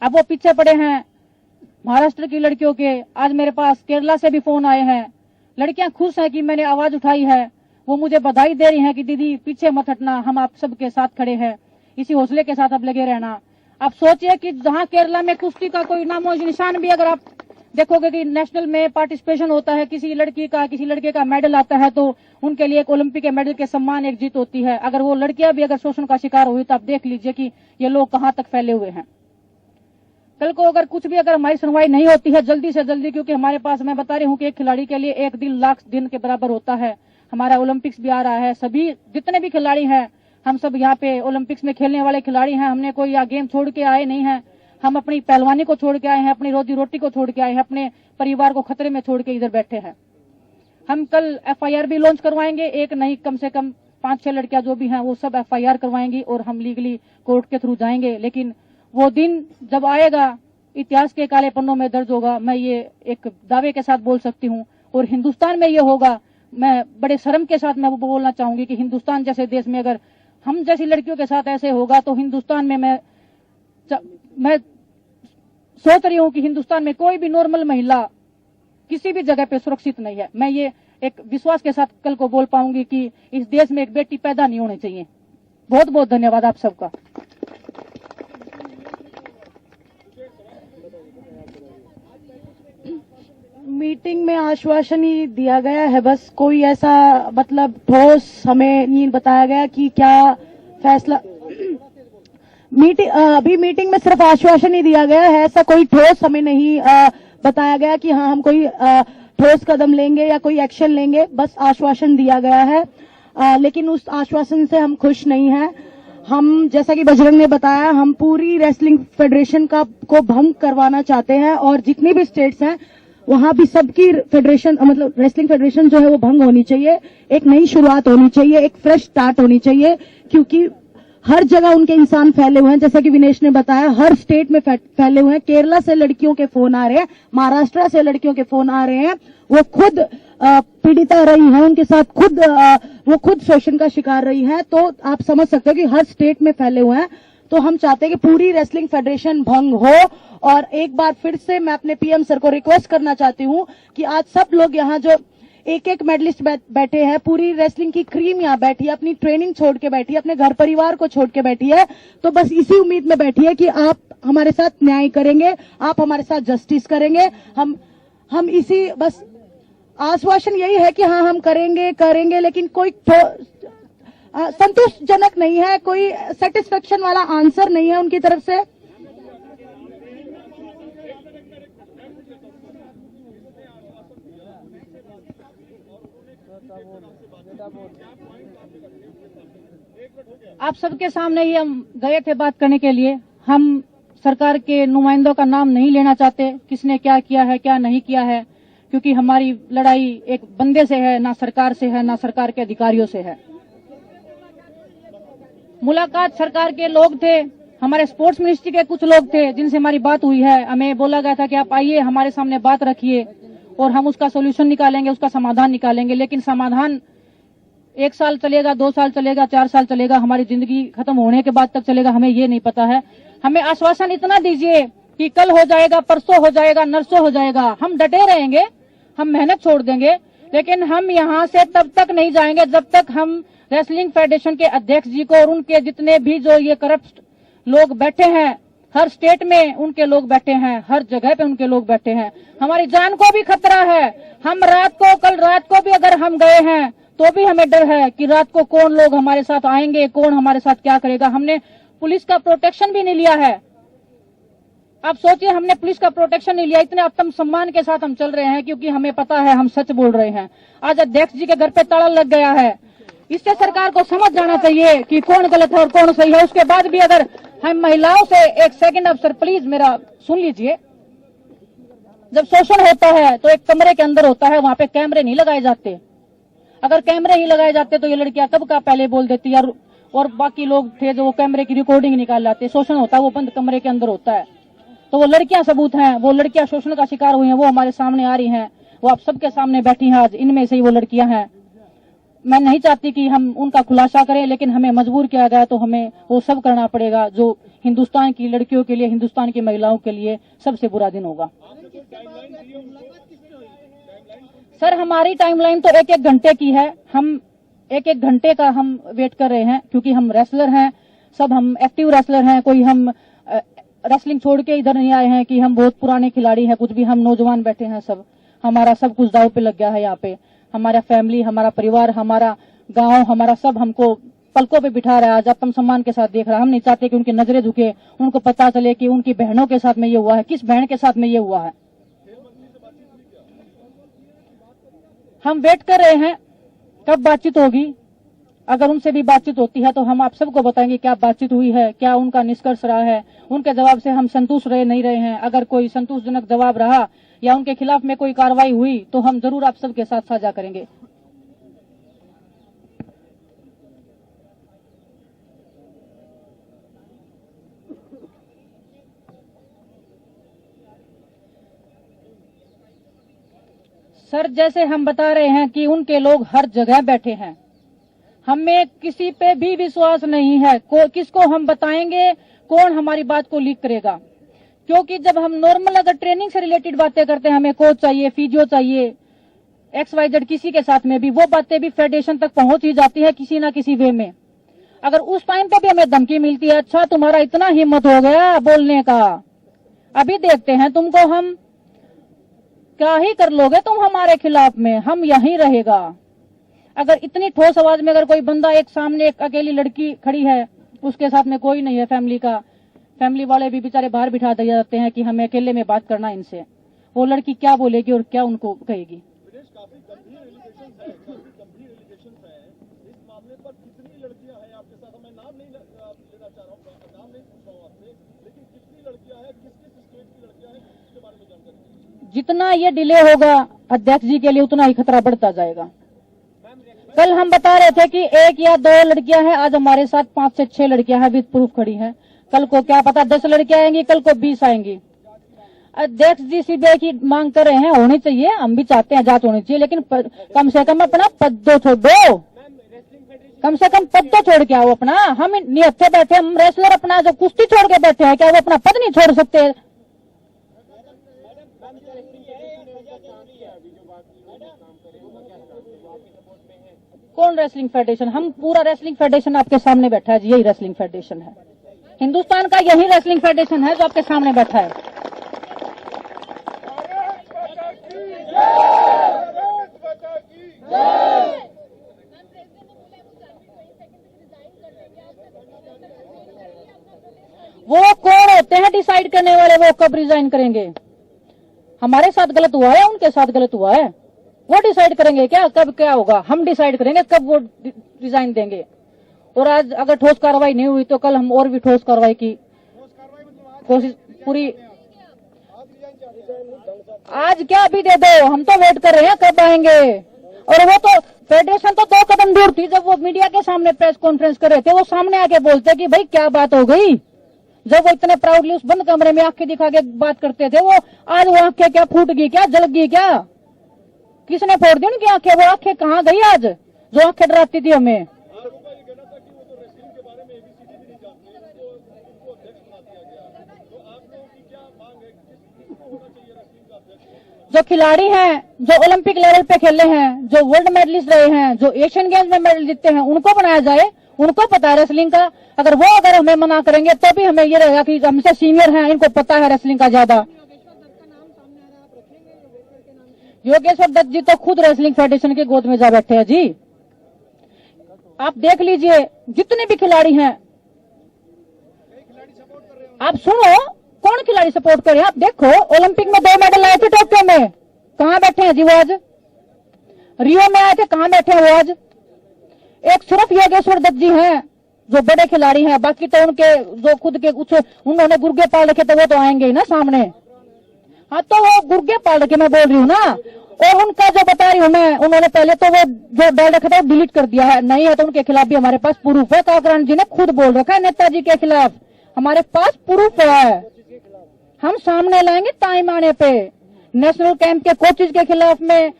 अब वो पीछे पड़े हैं महाराष्ट्र की लड़कियों के। आज मेरे पास केरला से भी फोन आए हैं, लड़कियां खुश हैं कि मैंने आवाज उठाई है, वो मुझे बधाई दे रही हैं कि दीदी पीछे मत हटना, हम आप सबके साथ खड़े हैं, इसी हौसले के साथ आप लगे रहना। आप सोचिए कि जहां केरला में कुश्ती का कोई नामो निशान भी, अगर आप देखोगे कि नेशनल में पार्टिसिपेशन होता है, किसी लड़की का, किसी लड़के का मेडल आता है तो उनके लिए एक ओलंपिक के मेडल के सम्मान, एक जीत होती है। अगर वो लड़कियां भी अगर शोषण का शिकार हुई तो आप देख लीजिए कि ये लोग कहां तक फैले हुए हैं। कल को अगर कुछ भी, अगर हमारी सुनवाई नहीं होती है जल्दी से जल्दी, क्योंकि हमारे पास, मैं बता रही हूँ कि एक खिलाड़ी के लिए 1 दिन लाख दिन के बराबर होता है। हमारा ओलंपिक्स भी आ रहा है, सभी जितने भी खिलाड़ी हैं, हम सब यहाँ पे ओलंपिक्स में खेलने वाले खिलाड़ी हैं। हमने कोई यहाँ गेम छोड़ के आए नहीं है, हम अपनी पहलवानी को छोड़ के आए हैं, अपनी रोजी रोटी को छोड़ के आए हैं, अपने परिवार को खतरे में छोड़ के इधर बैठे हैं। हम कल FIR भी लॉन्च करवाएंगे, एक नहीं कम से कम 5-6 लड़कियां जो भी हैं वो सब FIR करवाएंगी और हम लीगली कोर्ट के थ्रू जाएंगे। लेकिन वो दिन जब आएगा, इतिहास के काले पन्नों में दर्ज होगा, मैं ये एक दावे के साथ बोल सकती हूँ। और हिंदुस्तान में ये होगा, मैं बड़े शर्म के साथ मैं वो बोलना चाहूंगी कि हिंदुस्तान जैसे देश में अगर हम जैसी लड़कियों के साथ ऐसे होगा तो हिंदुस्तान में मैं सोच रही हूँ कि हिंदुस्तान में कोई भी नॉर्मल महिला किसी भी जगह पे सुरक्षित नहीं है। मैं ये एक विश्वास के साथ कल को बोल पाऊंगी कि इस देश में एक बेटी पैदा नहीं होनी चाहिए। बहुत बहुत धन्यवाद आप सबका। मीटिंग में आश्वासन ही दिया गया है, बस कोई ऐसा मतलब ठोस हमें नहीं बताया गया कि क्या फैसला। अभी मीटिंग में सिर्फ आश्वासन ही दिया गया है, ऐसा कोई ठोस हमें नहीं बताया गया कि हाँ हम कोई ठोस कदम लेंगे या कोई एक्शन लेंगे, बस आश्वासन दिया गया है। लेकिन उस आश्वासन से हम खुश नहीं हैं। हम, जैसा कि बजरंग ने बताया, हम पूरी रेसलिंग फेडरेशन को भंग करवाना चाहते हैं और जितनी भी स्टेट्स हैं वहां भी सबकी फेडरेशन, मतलब रेसलिंग फेडरेशन जो है वो भंग होनी चाहिए। एक नई शुरुआत होनी चाहिए, एक फ्रेश स्टार्ट होनी चाहिए, क्योंकि हर जगह उनके इंसान फैले हुए हैं, जैसा कि विनेश ने बताया, हर स्टेट में फैले हुए हैं। केरला से लड़कियों के फोन आ रहे हैं, महाराष्ट्र से लड़कियों के फोन आ रहे हैं, वो खुद पीड़िता रही है, उनके साथ वो खुद शोषण का शिकार रही है। तो आप समझ सकते हो कि हर स्टेट में फैले हुए हैं। तो हम चाहते हैं कि पूरी रेसलिंग फेडरेशन भंग हो। और एक बार फिर से मैं अपने पीएम सर को रिक्वेस्ट करना चाहती हूं कि आज सब लोग यहाँ जो एक मेडलिस्ट बैठे हैं, पूरी रेसलिंग की क्रीम यहाँ बैठी है, अपनी ट्रेनिंग छोड़ के बैठी है, अपने घर परिवार को छोड़ के बैठी है। तो बस इसी उम्मीद में बैठी है कि आप हमारे साथ न्याय करेंगे, आप हमारे साथ जस्टिस करेंगे। हम इसी बस आश्वासन यही है कि हाँ हम करेंगे, लेकिन कोई संतोषजनक नहीं है, कोई सेटिस्फेक्शन वाला आंसर नहीं है उनकी तरफ से। आप सबके सामने ही हम गए थे बात करने के लिए। हम सरकार के नुमाइंदों का नाम नहीं लेना चाहते, किसने क्या किया है क्या नहीं किया है, क्योंकि हमारी लड़ाई एक बंदे से है, ना सरकार से है, ना सरकार के अधिकारियों से है। मुलाकात सरकार के लोग थे, हमारे स्पोर्ट्स मिनिस्ट्री के कुछ लोग थे जिनसे हमारी बात हुई है। हमें बोला गया था कि आप आइए, हमारे सामने बात रखिए और हम उसका सोल्यूशन निकालेंगे, उसका समाधान निकालेंगे। लेकिन समाधान 1 साल चलेगा, 2 साल चलेगा, 4 साल चलेगा, हमारी जिंदगी खत्म होने के बाद तक चलेगा, हमें ये नहीं पता है। हमें आश्वासन इतना दीजिए कि कल हो जाएगा, परसों हो जाएगा, नरसों हो जाएगा। हम डटे रहेंगे, हम मेहनत छोड़ देंगे, लेकिन हम यहाँ से तब तक नहीं जाएंगे जब तक हम रेसलिंग फेडरेशन के अध्यक्ष जी को और उनके जितने भी जो ये करप्ट लोग बैठे हैं, हर स्टेट में उनके लोग बैठे हैं, हर जगह पे उनके लोग बैठे हैं। हमारी जान को भी खतरा है। हम कल रात को भी अगर हम गए हैं तो भी हमें डर है कि रात को कौन लोग हमारे साथ आएंगे, कौन हमारे साथ क्या करेगा। हमने पुलिस का प्रोटेक्शन भी नहीं लिया है। आप सोचिए, हमने पुलिस का प्रोटेक्शन नहीं लिया, इतने आत्म सम्मान के साथ हम चल रहे हैं क्योंकि हमें पता है हम सच बोल रहे हैं। आज अध्यक्ष जी के घर पे ताला लग गया है। इससे सरकार को समझ जाना चाहिए कि कौन गलत है और कौन सही है। उसके बाद भी अगर हम महिलाओं से, एक सेकंड अफसर प्लीज मेरा सुन लीजिए, जब शोषण होता है तो एक कमरे के अंदर होता है, वहां पे कैमरे नहीं लगाए जाते। अगर कैमरे ही लगाए जाते तो ये लड़कियां कब का पहले बोल देती और बाकी लोग थे जो वो कैमरे की रिकॉर्डिंग निकाल लाते। शोषण होता है वो बंद कमरे के अंदर होता है। तो वो लड़कियां सबूत हैं, वो लड़कियां शोषण का शिकार हुई हैं, वो हमारे सामने आ रही हैं, वो आप सबके सामने बैठी हैं आज। इनमें से ही वो लड़कियां हैं। मैं नहीं चाहती कि हम उनका खुलासा करें, लेकिन हमें मजबूर किया गया तो हमें वो सब करना पड़ेगा जो हिंदुस्तान की लड़कियों के लिए, हिंदुस्तान की महिलाओं के लिए सबसे बुरा दिन होगा। सर, हमारी टाइमलाइन तो 1-1 घंटे की है। हम 1-1 घंटे का हम वेट कर रहे हैं क्योंकि हम रेसलर हैं, सब हम एक्टिव रेसलर हैं। कोई हम रेसलिंग छोड़ के इधर नहीं आए हैं कि हम बहुत पुराने खिलाड़ी हैं, कुछ भी। हम नौजवान बैठे हैं सब। हमारा सब कुछ दांव पे लग गया है यहाँ पे। हमारा फैमिली, हमारा परिवार, हमारा गांव, हमारा सब हमको पलकों पे बिठा रहा है, आज आत्म सम्मान के साथ देख रहा है। हम नहीं चाहते कि उनकी नजरें झुके, उनको पता चले कि उनकी बहनों के साथ में ये हुआ है, किस बहन के साथ में ये हुआ है। हम वेट कर रहे हैं कब बातचीत होगी। अगर उनसे भी बातचीत होती है तो हम आप सबको बताएंगे क्या बातचीत हुई है, क्या उनका निष्कर्ष रहा है। उनके जवाब से हम संतुष्ट रहे नहीं रहे हैं। अगर कोई संतोषजनक जवाब रहा या उनके खिलाफ में कोई कार्रवाई हुई तो हम जरूर आप सबके साथ साझा करेंगे। सर, जैसे हम बता रहे हैं कि उनके लोग हर जगह बैठे हैं, हमें किसी पे भी विश्वास नहीं है। किसको हम बताएंगे, कौन हमारी बात को लीक करेगा। क्योंकि जब हम नॉर्मल अगर ट्रेनिंग से रिलेटेड बातें करते हैं, हमें कोच चाहिए, फिजियो चाहिए, XYZ किसी के साथ में भी, वो बातें भी फेडरेशन तक पहुंच ही जाती है किसी ना किसी वे में। अगर उस टाइम पे भी हमें धमकी मिलती है, अच्छा तुम्हारा इतना हिम्मत हो गया बोलने का, अभी देखते हैं तुमको हम क्या ही कर लोगे तुम हमारे खिलाफ में, हम यहीं रहेगा। अगर इतनी ठोस आवाज में अगर कोई बंदा, एक सामने एक अकेली लड़की खड़ी है, उसके साथ में कोई नहीं है फैमिली का, फैमिली वाले भी बेचारे बाहर बिठा दिए जाते हैं कि हमें अकेले में बात करना इनसे, वो लड़की क्या बोलेगी और क्या उनको कहेगी। जितना ये डिले होगा अध्यक्ष जी के लिए उतना ही खतरा बढ़ता जाएगा। कल हम बता रहे थे कि 1 या 2 लड़कियां हैं, आज हमारे साथ 5 से 6 लड़कियां हैं विद प्रूफ खड़ी हैं। कल को क्या पता 10 लड़कियां आएंगी, कल को 20 आएंगी। अध्यक्ष जी सीबीआई की मांग कर रहे हैं, होनी चाहिए, हम भी चाहते हैं जांच होनी चाहिए, लेकिन कम से कम अपना पद तो छोड़ो, कम से कम पद तो छोड़ के आओ अपना। हम निहत्थे बैठे, हम रेसलर अपना जो कुश्ती छोड़ के बैठे हैं, क्या वो अपना पद नहीं छोड़ सकते? कौन रेसलिंग फेडरेशन? हम पूरा रेसलिंग फेडरेशन आपके सामने बैठा है जी, यही रेसलिंग फेडरेशन है हिंदुस्तान का, यही रेसलिंग फेडरेशन है जो आपके सामने बैठा है। वो कौन होते हैं डिसाइड करने वाले, वो कब रिजाइन करेंगे? हमारे साथ गलत हुआ है, उनके साथ गलत हुआ है, वो डिसाइड करेंगे क्या कब क्या होगा? हम डिसाइड करेंगे कब वो रिजाइन देंगे। और आज अगर ठोस कार्रवाई नहीं हुई तो कल हम और भी ठोस कार्रवाई की कोशिश पूरी। आज क्या अभी दे दो, हम तो वेट कर रहे हैं कब आएंगे। और वो तो फेडरेशन तो 2 कदम दूर थी, जब वो मीडिया के सामने प्रेस कॉन्फ्रेंस कर रहे थे, वो सामने आके बोलते कि भाई क्या बात हो गई। जब वो इतने प्राउडली उस बंद कमरे में आंखें दिखा के बात करते थे, वो आज वो आंखें क्या फूट गई, क्या जल गई, क्या किसने फोड़ दी उनकी आंखें? वो आंखें कहाँ गई आज जो आंखें डराती थी हमें? जो खिलाड़ी हैं, जो ओलंपिक लेवल पे खेले हैं, जो वर्ल्ड मेडलिस्ट रहे हैं, जो एशियन गेम्स में मेडल जीते हैं, उनको बनाया जाए। उनको पता है रेसलिंग का। अगर हमें मना करेंगे तो भी हमें ये रहेगा कि हमसे सीनियर हैं, इनको पता है रेसलिंग का ज्यादा। योगेश्वर दत्त जी तो खुद रेसलिंग फेडरेशन के गोद में जा बैठे हैं जी। आप देख लीजिए जितने भी खिलाड़ी हैं, आप सुनो कौन खिलाड़ी सपोर्ट करे। आप देखो ओलंपिक में 2 मेडल आए थे टोक्यो में, कहां बैठे हैं जी वो आज? रियो में आए थे, कहां बैठे हैं वो आज? एक सिर्फ योगेश्वर दत्त जी हैं जो बड़े खिलाड़ी हैं, बाकी तो उनके जो खुद के कुछ उन्होंने गुर्गे पाल रखे, तो वो तो आएंगे ही ना सामने। हाँ तो वो गुर्गे पाल रखे मैं बोल रही हूँ ना। और उनका जो बता रही हूँ मैं, उन्होंने पहले तो वो जो डाल रखा था वो डिलीट कर दिया है, नहीं है तो उनके खिलाफ भी हमारे पास प्रूफ है। काकरान जी ने खुद बोल रखा है नेताजी के खिलाफ, हमारे पास प्रूफ है, हम सामने लाएंगे टाइम आने पे। नेशनल कैंप के कोचेज के खिलाफ में,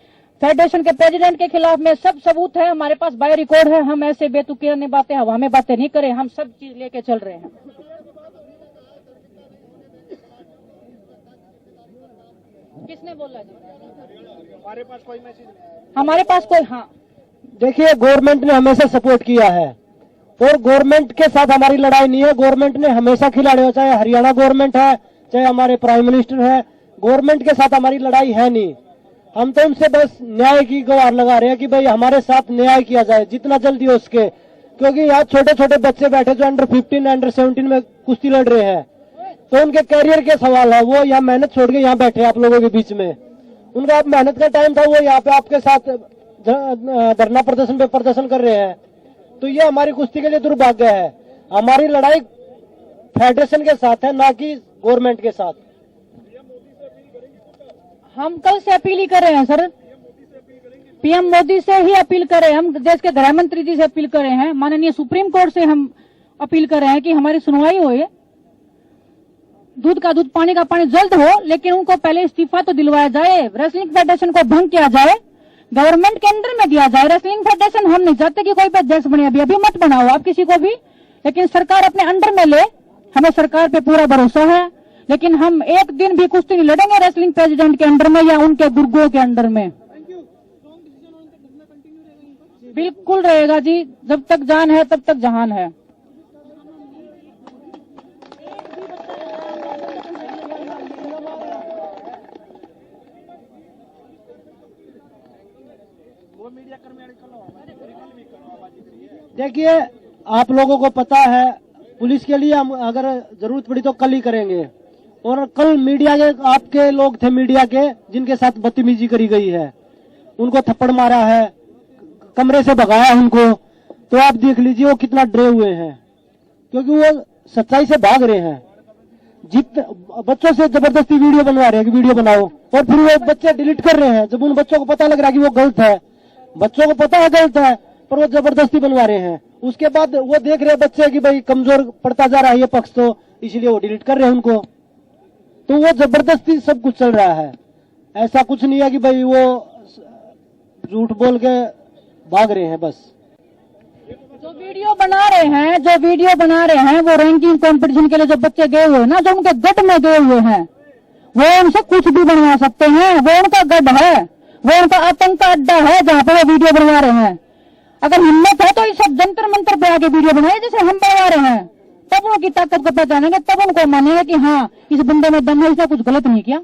फेडरेशन के प्रेसिडेंट के खिलाफ में सब सबूत है हमारे पास, बाय रिकॉर्ड है। हम ऐसे बेतुकी बातें, हवा में बातें नहीं करें, हम सब चीज लेके चल रहे हैं। किसने बोला जी? हमारे पास कोई मैसेज? हमारे पास कोई, हाँ देखिए गवर्नमेंट ने हमेशा सपोर्ट किया है और गवर्नमेंट के साथ हमारी लड़ाई नहीं है। गवर्नमेंट ने हमेशा खिलाड़ियों, चाहे हरियाणा गवर्नमेंट है, चाहे हमारे प्राइम मिनिस्टर है, गवर्नमेंट के साथ हमारी लड़ाई है नहीं। हम तो उनसे बस न्याय की गुहार लगा रहे हैं कि भाई हमारे साथ न्याय किया जाए जितना जल्दी हो सके, क्योंकि यहाँ छोटे छोटे बच्चे बैठे जो अंडर 15 अंडर 17 में कुश्ती लड़ रहे हैं, तो उनके करियर के सवाल है। वो यहाँ मेहनत छोड़ के यहाँ बैठे आप लोगों के बीच में, उनका मेहनत का टाइम था, वो यहाँ पे आपके साथ धरना प्रदर्शन पे प्रदर्शन कर रहे हैं। तो ये हमारी कुश्ती के लिए दुर्भाग्य है। हमारी लड़ाई फेडरेशन के साथ है, ना कि गवर्नमेंट के साथ। हम कल से अपील ही कर रहे हैं सर, पीएम मोदी से ही अपील कर रहे हैं, हम देश के गृह मंत्री जी से अपील कर रहे हैं, माननीय सुप्रीम कोर्ट से हम अपील कर रहे हैं कि हमारी सुनवाई हो, दूध का दूध पानी का पानी जल्द हो, लेकिन उनको पहले इस्तीफा तो दिलवाया जाए। रेसलिंग फेडरेशन को भंग किया जाए, गवर्नमेंट के अंडर में दिया जाए। रेसलिंग फेडरेशन हम नहीं चाहते कि कोई भी अध्यक्ष बने, अभी मत बनाओ आप किसी को भी, लेकिन सरकार अपने अंडर में ले। हमें सरकार पे पूरा भरोसा है, लेकिन हम एक दिन भी कुश्ती नहीं लड़ेंगे रेसलिंग प्रेसिडेंट के अंडर में या उनके गुर्गों के अंडर में। बिल्कुल रहेगा जी, जब तक जान है तब तक जहान है। देखिए आप लोगों को पता है, पुलिस के लिए हम अगर जरूरत पड़ी तो कल ही करेंगे। और कल मीडिया के आपके लोग थे, मीडिया के जिनके साथ बदतमीजी करी गई है, उनको थप्पड़ मारा है, कमरे से भगाया उनको, तो आप देख लीजिए वो कितना डरे हुए हैं, क्योंकि वो सच्चाई से भाग रहे हैं। बच्चों से जबरदस्ती वीडियो बनवा रहे हैं कि वीडियो बनाओ, और फिर वो बच्चे डिलीट कर रहे हैं जब उन बच्चों को पता लग रहा है कि वो गलत है। बच्चों को पता है गलत है, पर वो जबरदस्ती बनवा रहे हैं। उसके बाद वो देख रहे हैं बच्चे कि भाई कमजोर पड़ता जा रहा है ये पक्ष, तो इसलिए वो डिलीट कर रहे हैं उनको। तो वो जबरदस्ती सब कुछ चल रहा है, ऐसा कुछ नहीं है कि भाई वो झूठ बोल के भाग रहे हैं। बस जो वीडियो बना रहे हैं वो रैंकिंग कंपटीशन के लिए जो बच्चे गए हुए हैं ना, जो उनके गढ़ में गए हुए हैं, वो उनसे कुछ भी बनवा सकते हैं। वो उनका गढ़ है, वो उनका आतंक का अड्डा है जहाँ पे वो वीडियो बनवा रहे हैं। अगर हिम्मत है तो ये सब जंतर मंतर पे आके वीडियो बनाए जैसे हम बनवा रहे हैं, तब उनकी ताकत को पहचानेंगे, तब उनको मानेंगे कि हाँ इस बंदे में दम है, इसने कुछ गलत नहीं किया।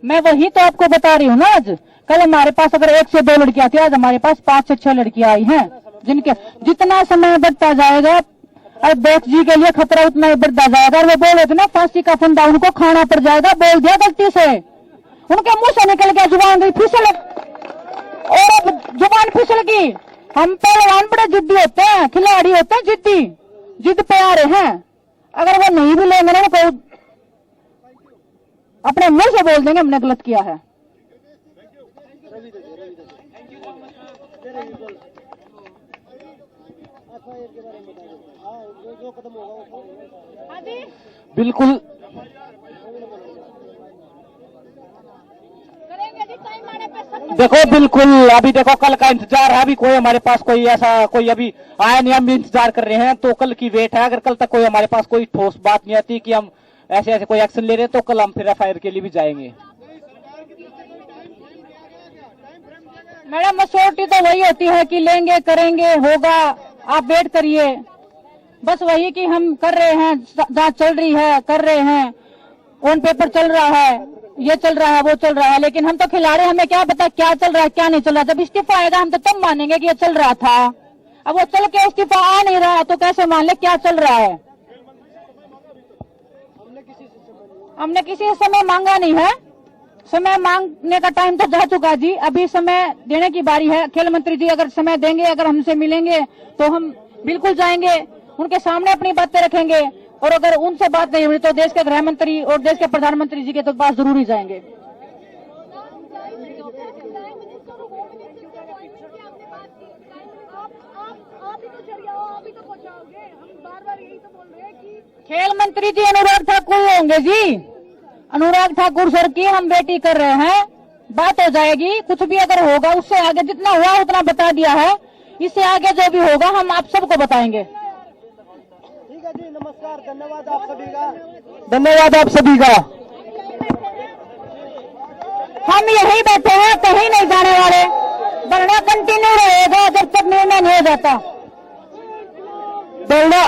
मैं वही तो आपको बता रही हूँ ना। आज कल हमारे पास अगर 1 से 2 लड़कियां थी, आज हमारे पास 5 से 6 लड़कियां आई हैं, जिनके जितना समय बढ़ता जाएगा अध्यक्ष जी के लिए खतरा उतना ही बढ़ता जाएगा। और वो बोले थे ना फांसी का फंदा उनको खाना पड़ जाएगा, बोल दिया गलती से, उनके मुंह से निकल गया, जुबान गई फिसल, और अब जुबान फिसल गई। हम पहलवान बड़े जिद्दी होते हैं, खिलाड़ी होते हैं जिद्दी, जिद पे आ रहे हैं। अगर वो नहीं भी लेंगे ना तो अपने मुंह से बोल देंगे हमने गलत किया है। बिल्कुल देखो, बिल्कुल अभी देखो कल का इंतजार है। अभी कोई हमारे पास कोई ऐसा कोई अभी आया नहीं, हम इंतजार कर रहे हैं, तो कल की वेट है। अगर कल तक कोई हमारे पास कोई ठोस बात नहीं आती कि हम ऐसे ऐसे कोई एक्शन ले रहे हैं, तो कल हम फिर एफआईआर के लिए भी जाएंगे। मैडम मसोटी तो वही होती है कि लेंगे, करेंगे, होगा, आप वेट करिए। बस वही कि हम कर रहे हैं, जांच चल रही है, कर रहे हैं, ऑन पेपर चल रहा है, ये चल रहा है, वो चल रहा है, लेकिन हम तो खिलाड़ी, हमें क्या पता क्या चल रहा है क्या नहीं चल रहा। जब इस्तीफा आएगा हम तो तब मानेंगे कि ये चल रहा था। अब वो चल के इस्तीफा आ नहीं रहा तो कैसे मान ले क्या चल रहा है। हमने किसी से समय मांगा नहीं है, समय मांगने का टाइम तो जा चुका जी। अभी समय देने की बारी है। खेल मंत्री जी अगर समय देंगे, अगर हमसे मिलेंगे तो हम बिल्कुल जाएंगे, उनके सामने अपनी बातें रखेंगे, और अगर उनसे बात नहीं हुई तो देश के गृह मंत्री और देश के प्रधानमंत्री जी के तो पास जरूर ही जाएंगे। खेल मंत्री जी अनुराग ठाकुर होंगे जी, अनुराग ठाकुर सर की हम वेटी कर रहे हैं, बात हो जाएगी। कुछ भी अगर होगा उससे आगे जितना हुआ उतना बता दिया है, इससे आगे जो भी होगा हम आप सबको बताएंगे। ठीक है जी, नमस्कार, धन्यवाद आप सभी का, धन्यवाद आप सभी का। हम यहीं बैठे हैं, कहीं नहीं जाने वाले, धरना कंटिन्यू रहेगा जब तक निर्णय नहीं हो जाता। धरना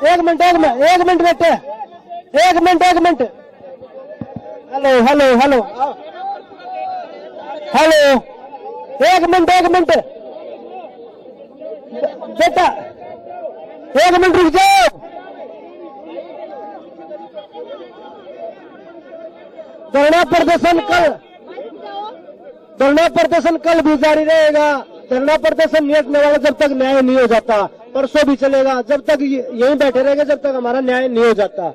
एक मिनट बेटे, एक minute. Hello hello hello hello, एक मिनट बेटा, एक मिनट रुक जाओ। धरना प्रदर्शन कल भी जारी रहेगा। धरना प्रदर्शन नहीं हटने वाला जब तक न्याय नहीं हो जाता। परसों भी चलेगा, जब तक यहीं बैठे रहेंगे जब तक हमारा न्याय नहीं हो जाता।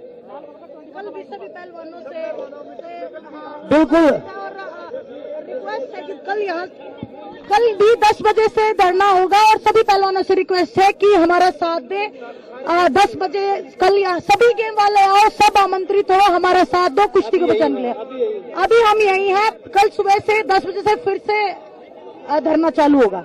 बिल्कुल कल भी 10 बजे से धरना होगा, और सभी पहलवानों से रिक्वेस्ट है कि हमारा साथ दे। 10 बजे कल यहाँ सभी गेम वाले आओ, सब आमंत्रित हो, हमारा साथ दो कुश्ती को बचाने के लिए। अभी हम यहीं हैं, कल सुबह से 10 बजे से फिर से धरना चालू होगा।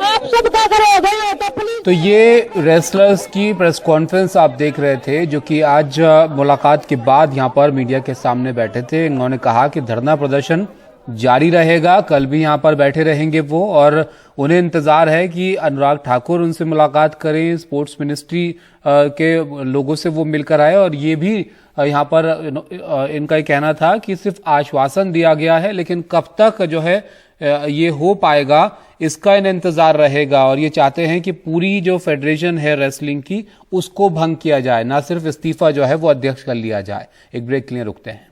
आप सबका करोगे तो प्लीज। तो ये रेसलर्स की प्रेस कॉन्फ्रेंस आप देख रहे थे, जो कि आज मुलाकात के बाद यहाँ पर मीडिया के सामने बैठे थे। इन्होंने कहा कि धरना प्रदर्शन जारी रहेगा, कल भी यहाँ पर बैठे रहेंगे वो, और उन्हें इंतजार है कि अनुराग ठाकुर उनसे मुलाकात करें, स्पोर्ट्स मिनिस्ट्री के लोगों से वो मिलकर आए। और ये भी यहाँ पर इनका कहना था कि सिर्फ आश्वासन दिया गया है, लेकिन कब तक जो है ये हो पाएगा इसका इन्हें इंतजार रहेगा। और ये चाहते हैं कि पूरी जो फेडरेशन है रेसलिंग की उसको भंग किया जाए, ना सिर्फ इस्तीफा जो है वो अध्यक्ष कर लिया जाए। एक ब्रेक के लिए रुकते हैं।